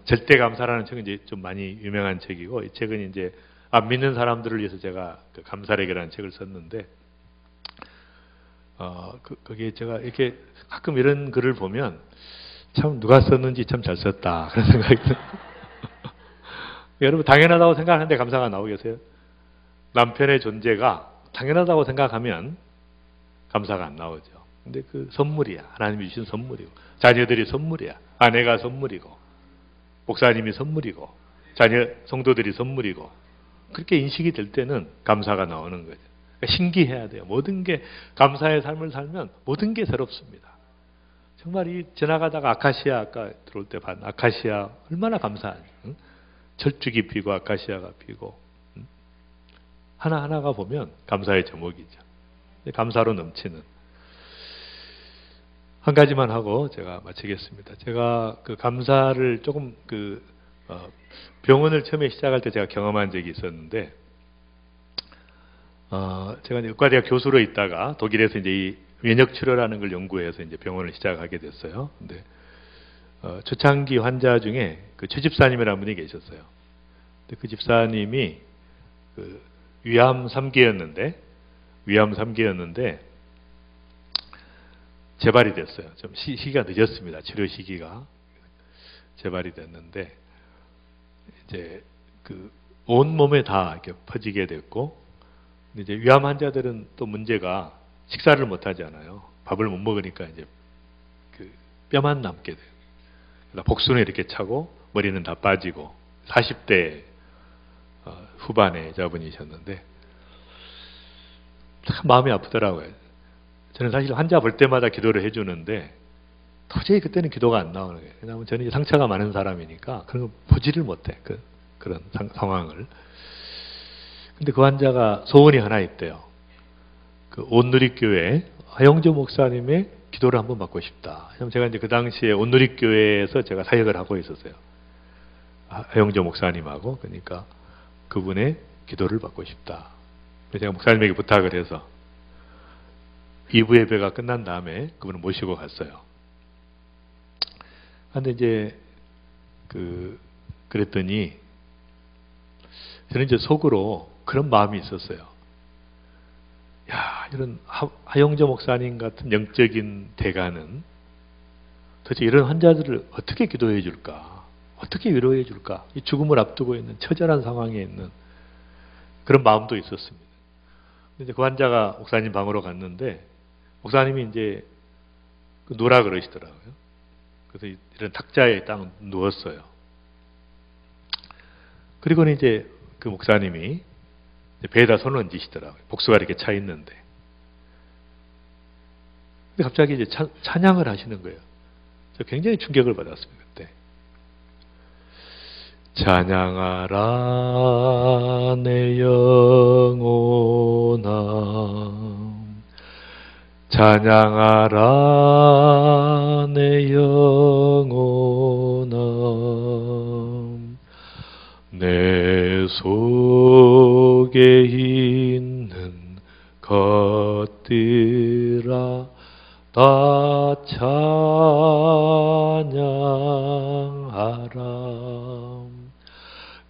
절대 감사라는 책은 이제 좀 많이 유명한 책이고, 이 책은 이제 안 믿는 사람들을 위해서 제가 그 감사력이라는 책을 썼는데, 거기에 제가 이렇게 가끔 이런 글을 보면 참 누가 썼는지 참 잘 썼다 그런 생각이 들어요. 여러분 당연하다고 생각하는데 감사가 나오겠어요? 남편의 존재가 당연하다고 생각하면 감사가 안 나오죠. 근데 그 선물이야. 하나님이 주신 선물이고, 자녀들이 선물이야. 아내가 선물이고, 목사님이 선물이고, 자녀 성도들이 선물이고, 그렇게 인식이 될 때는 감사가 나오는 거죠. 그러니까 신기해야 돼요. 모든 게, 감사의 삶을 살면 모든 게 새롭습니다. 정말 이 지나가다가 아카시아, 아까 들어올 때 봤 아카시아 얼마나 감사하죠. 응? 철쭉이 피고 아카시아가 피고, 응? 하나하나가 보면 감사의 제목이죠. 감사로 넘치는. 한 가지만 하고 제가 마치겠습니다. 제가 그 감사를 조금 병원을 처음에 시작할 때 제가 경험한 적이 있었는데, 제가 이제 의과대학 교수로 있다가 독일에서 이제 이 면역 치료라는 걸 연구해서 이제 병원을 시작하게 됐어요. 근데 초창기 환자 중에 그 최 집사님이라는 분이 계셨어요. 근데 그 집사님이 그 위암 3기였는데 재발이 됐어요. 좀 시기가 늦었습니다. 치료 시기가 재발이 됐는데, 이제 그 온 몸에 다 이렇게 퍼지게 됐고, 이제 위암 환자들은 또 문제가 식사를 못 하잖아요. 밥을 못 먹으니까 이제 그 뼈만 남게 돼요. 그러다 복수는 이렇게 차고 머리는 다 빠지고, 40대 후반의 여자분이셨는데 참 마음이 아프더라고요. 저는 사실 환자 볼 때마다 기도를 해주는데 도저히 그때는 기도가 안 나오는 거예요. 왜냐하면 저는 상처가 많은 사람이니까 그런 거 보지를 못해. 그런 상황을. 근데 그 환자가 소원이 하나 있대요. 그 온누리교회 하영조 목사님의 기도를 한번 받고 싶다. 제가 이제 그 당시에 온누리교회에서 제가 사역을 하고 있었어요. 하영조 목사님하고. 그러니까 그분의 기도를 받고 싶다. 그래서 제가 목사님에게 부탁을 해서 2부 예배가 끝난 다음에 그분을 모시고 갔어요. 근데 이제 그랬더니 저는 이제 속으로 그런 마음이 있었어요. 야, 이런 하영조 목사님 같은 영적인 대가는 도대체 이런 환자들을 어떻게 기도해 줄까? 어떻게 위로해 줄까? 이 죽음을 앞두고 있는 처절한 상황에 있는 그런 마음도 있었습니다. 근데 그 환자가 목사님 방으로 갔는데 목사님이 이제 누라 그러시더라고요. 그래서 이런 탁자에 딱 누웠어요. 그리고는 이제 그 목사님이 배에다 손을 얹으시더라고요. 복수가 이렇게 차 있는데. 근데 갑자기 이제 찬양을 하시는 거예요. 저 굉장히 충격을 받았습니다. 그때. 찬양하라 내 영혼아, 찬양하라 내 영혼아, 내 속에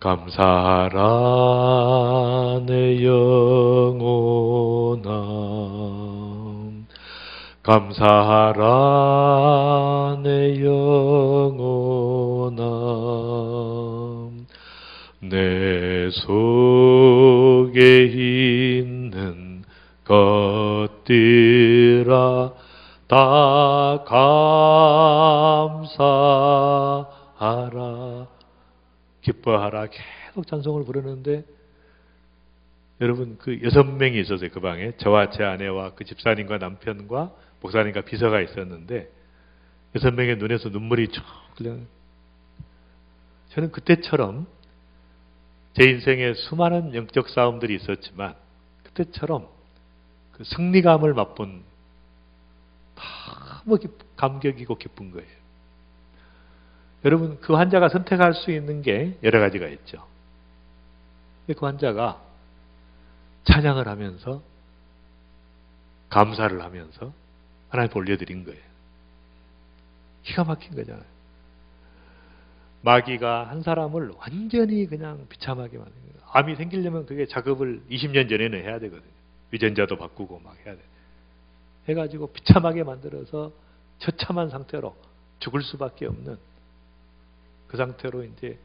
감사하라 내 영혼아, 감사하라 내 영혼아, 내 속에 있는 것들아 다 감사하라. 기뻐하라. 계속 찬송을 부르는데, 여러분 그 6명이 있었어요. 그 방에 저와 제 아내와 그 집사님과 남편과 목사님과 비서가 있었는데 6명의 눈에서 눈물이 쭉 그냥. 저는 그때처럼 제 인생에 수많은 영적 싸움들이 있었지만 그때처럼 그 승리감을 맛본 너무 감격이고 기쁜 거예요. 여러분 그 환자가 선택할 수 있는 게 여러 가지가 있죠. 그 환자가 찬양을 하면서 감사를 하면서 하나님께 올려드린 거예요. 기가 막힌 거잖아요. 마귀가 한 사람을 완전히 그냥 비참하게 만든 거예요. 암이 생기려면 그게 작업을 20년 전에는 해야 되거든요. 유전자도 바꾸고 막 해야 돼. 해가지고 비참하게 만들어서 처참한 상태로 죽을 수밖에 없는 그 상태로 이제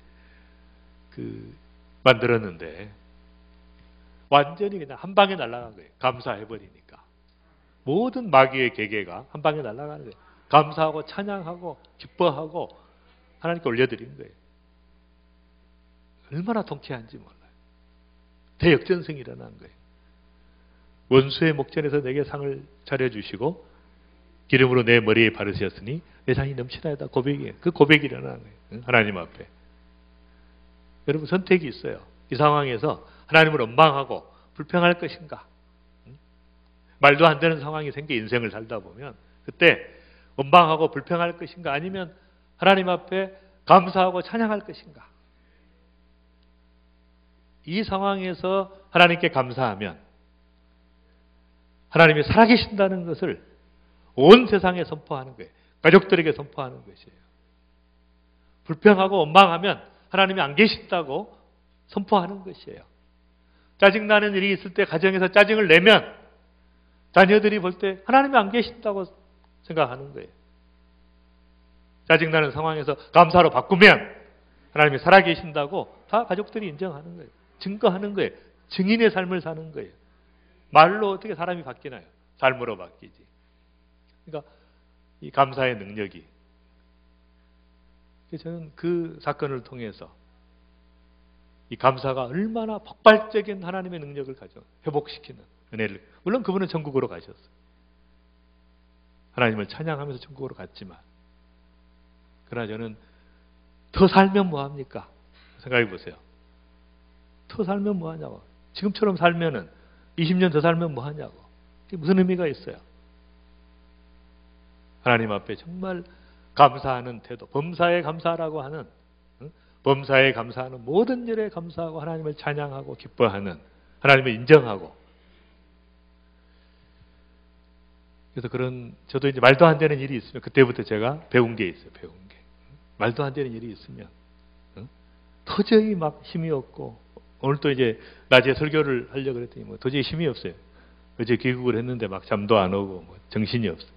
만들었는데 완전히 그냥 한 방에 날아간 거예요. 감사해버리니까. 모든 마귀의 계계가 한 방에 날아가는 거예요. 감사하고 찬양하고 기뻐하고 하나님께 올려드린 거예요. 얼마나 통쾌한지 몰라요. 대역전승이 일어난 거예요. 원수의 목전에서 내게 상을 차려주시고 기름으로 내 머리에 바르셨으니 내 상이 넘치나이다. 고백이에요. 그 고백이 일어나는 거예요. 하나님 앞에. 여러분 선택이 있어요. 이 상황에서 하나님을 원망하고 불평할 것인가? 말도 안 되는 상황이 생겨 인생을 살다 보면 그때 원망하고 불평할 것인가? 아니면 하나님 앞에 감사하고 찬양할 것인가? 이 상황에서 하나님께 감사하면 하나님이 살아계신다는 것을 온 세상에 선포하는 거예요. 가족들에게 선포하는 것이에요. 불평하고 원망하면 하나님이 안 계신다고 선포하는 것이에요. 짜증나는 일이 있을 때 가정에서 짜증을 내면 자녀들이 볼 때 하나님이 안 계신다고 생각하는 거예요. 짜증나는 상황에서 감사로 바꾸면 하나님이 살아계신다고 다 가족들이 인정하는 거예요. 증거하는 거예요. 증인의 삶을 사는 거예요. 말로 어떻게 사람이 바뀌나요? 삶으로 바뀌지. 그러니까 이 감사의 능력이. 저는 그 사건을 통해서 이 감사가 얼마나 폭발적인 하나님의 능력을 가져 회복시키는 은혜를. 물론 그분은 천국으로 가셨어요. 하나님을 찬양하면서 천국으로 갔지만, 그러나 저는 더 살면 뭐합니까? 생각해 보세요. 더 살면 뭐하냐고. 지금처럼 살면은 20년 더 살면 뭐하냐고. 그게 무슨 의미가 있어요? 하나님 앞에 정말 감사하는 태도, 범사에 감사라고 하는, 범사에 감사하는 모든 일에 감사하고 하나님을 찬양하고 기뻐하는, 하나님을 인정하고. 그래서 저도 이제 말도 안 되는 일이 있으면 그때부터 제가 배운 게 있어요. 배운 게. 말도 안 되는 일이 있으면 도저히 막 힘이 없고, 오늘 또 이제 낮에 설교를 하려고 그랬더니 뭐 도저히 힘이 없어요. 어제 귀국을 했는데 막 잠도 안 오고 뭐 정신이 없어요.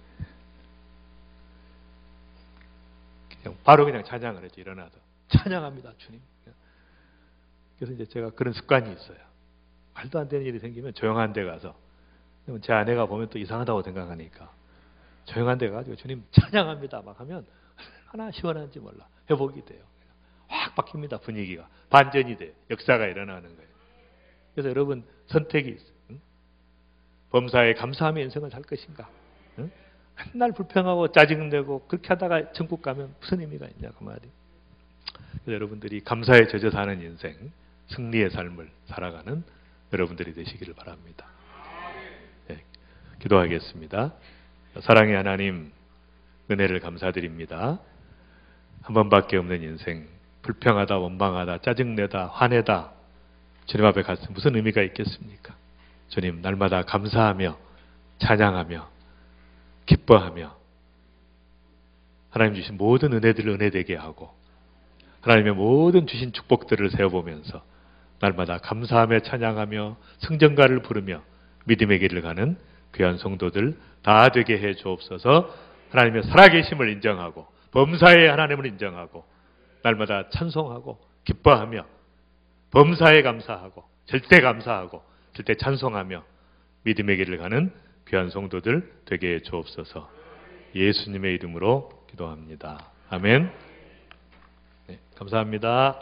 바로 그냥 찬양을 했죠. 일어나서 찬양합니다, 주님. 그래서 이제 제가 그런 습관이 있어요. 말도 안 되는 일이 생기면 조용한 데 가서, 제 아내가 보면 또 이상하다고 생각하니까 조용한 데 가가지고 주님 찬양합니다 막 하면 얼마나 시원한지 몰라. 회복이 돼요. 확 바뀝니다. 분위기가. 반전이 돼요. 역사가 일어나는 거예요. 그래서 여러분 선택이 있어요. 범사에 감사하며 인생을 살 것인가? 맨날 불평하고 짜증내고 그렇게 하다가 천국 가면 무슨 의미가 있냐 그 말이. 그래서 여러분들이 감사에 젖어 사는 인생, 승리의 삶을 살아가는 여러분들이 되시기를 바랍니다. 네, 기도하겠습니다. 사랑의 하나님, 은혜를 감사드립니다. 한 번밖에 없는 인생, 불평하다, 원망하다, 짜증내다, 화내다 주님 앞에 갔을 때 무슨 의미가 있겠습니까? 주님, 날마다 감사하며 찬양하며 기뻐하며 하나님 주신 모든 은혜들을 은혜되게 하고 하나님의 모든 주신 축복들을 세어보면서 날마다 감사하며 찬양하며 성전가를 부르며 믿음의 길을 가는 귀한 성도들 다 되게 해 주옵소서. 하나님의 살아계심을 인정하고 범사의 하나님을 인정하고 날마다 찬송하고 기뻐하며 범사에 감사하고 절대 감사하고 절대 찬송하며 믿음의 길을 가는 귀한 성도들 되게 해 주옵소서. 예수님의 이름으로 기도합니다. 아멘. 네, 감사합니다.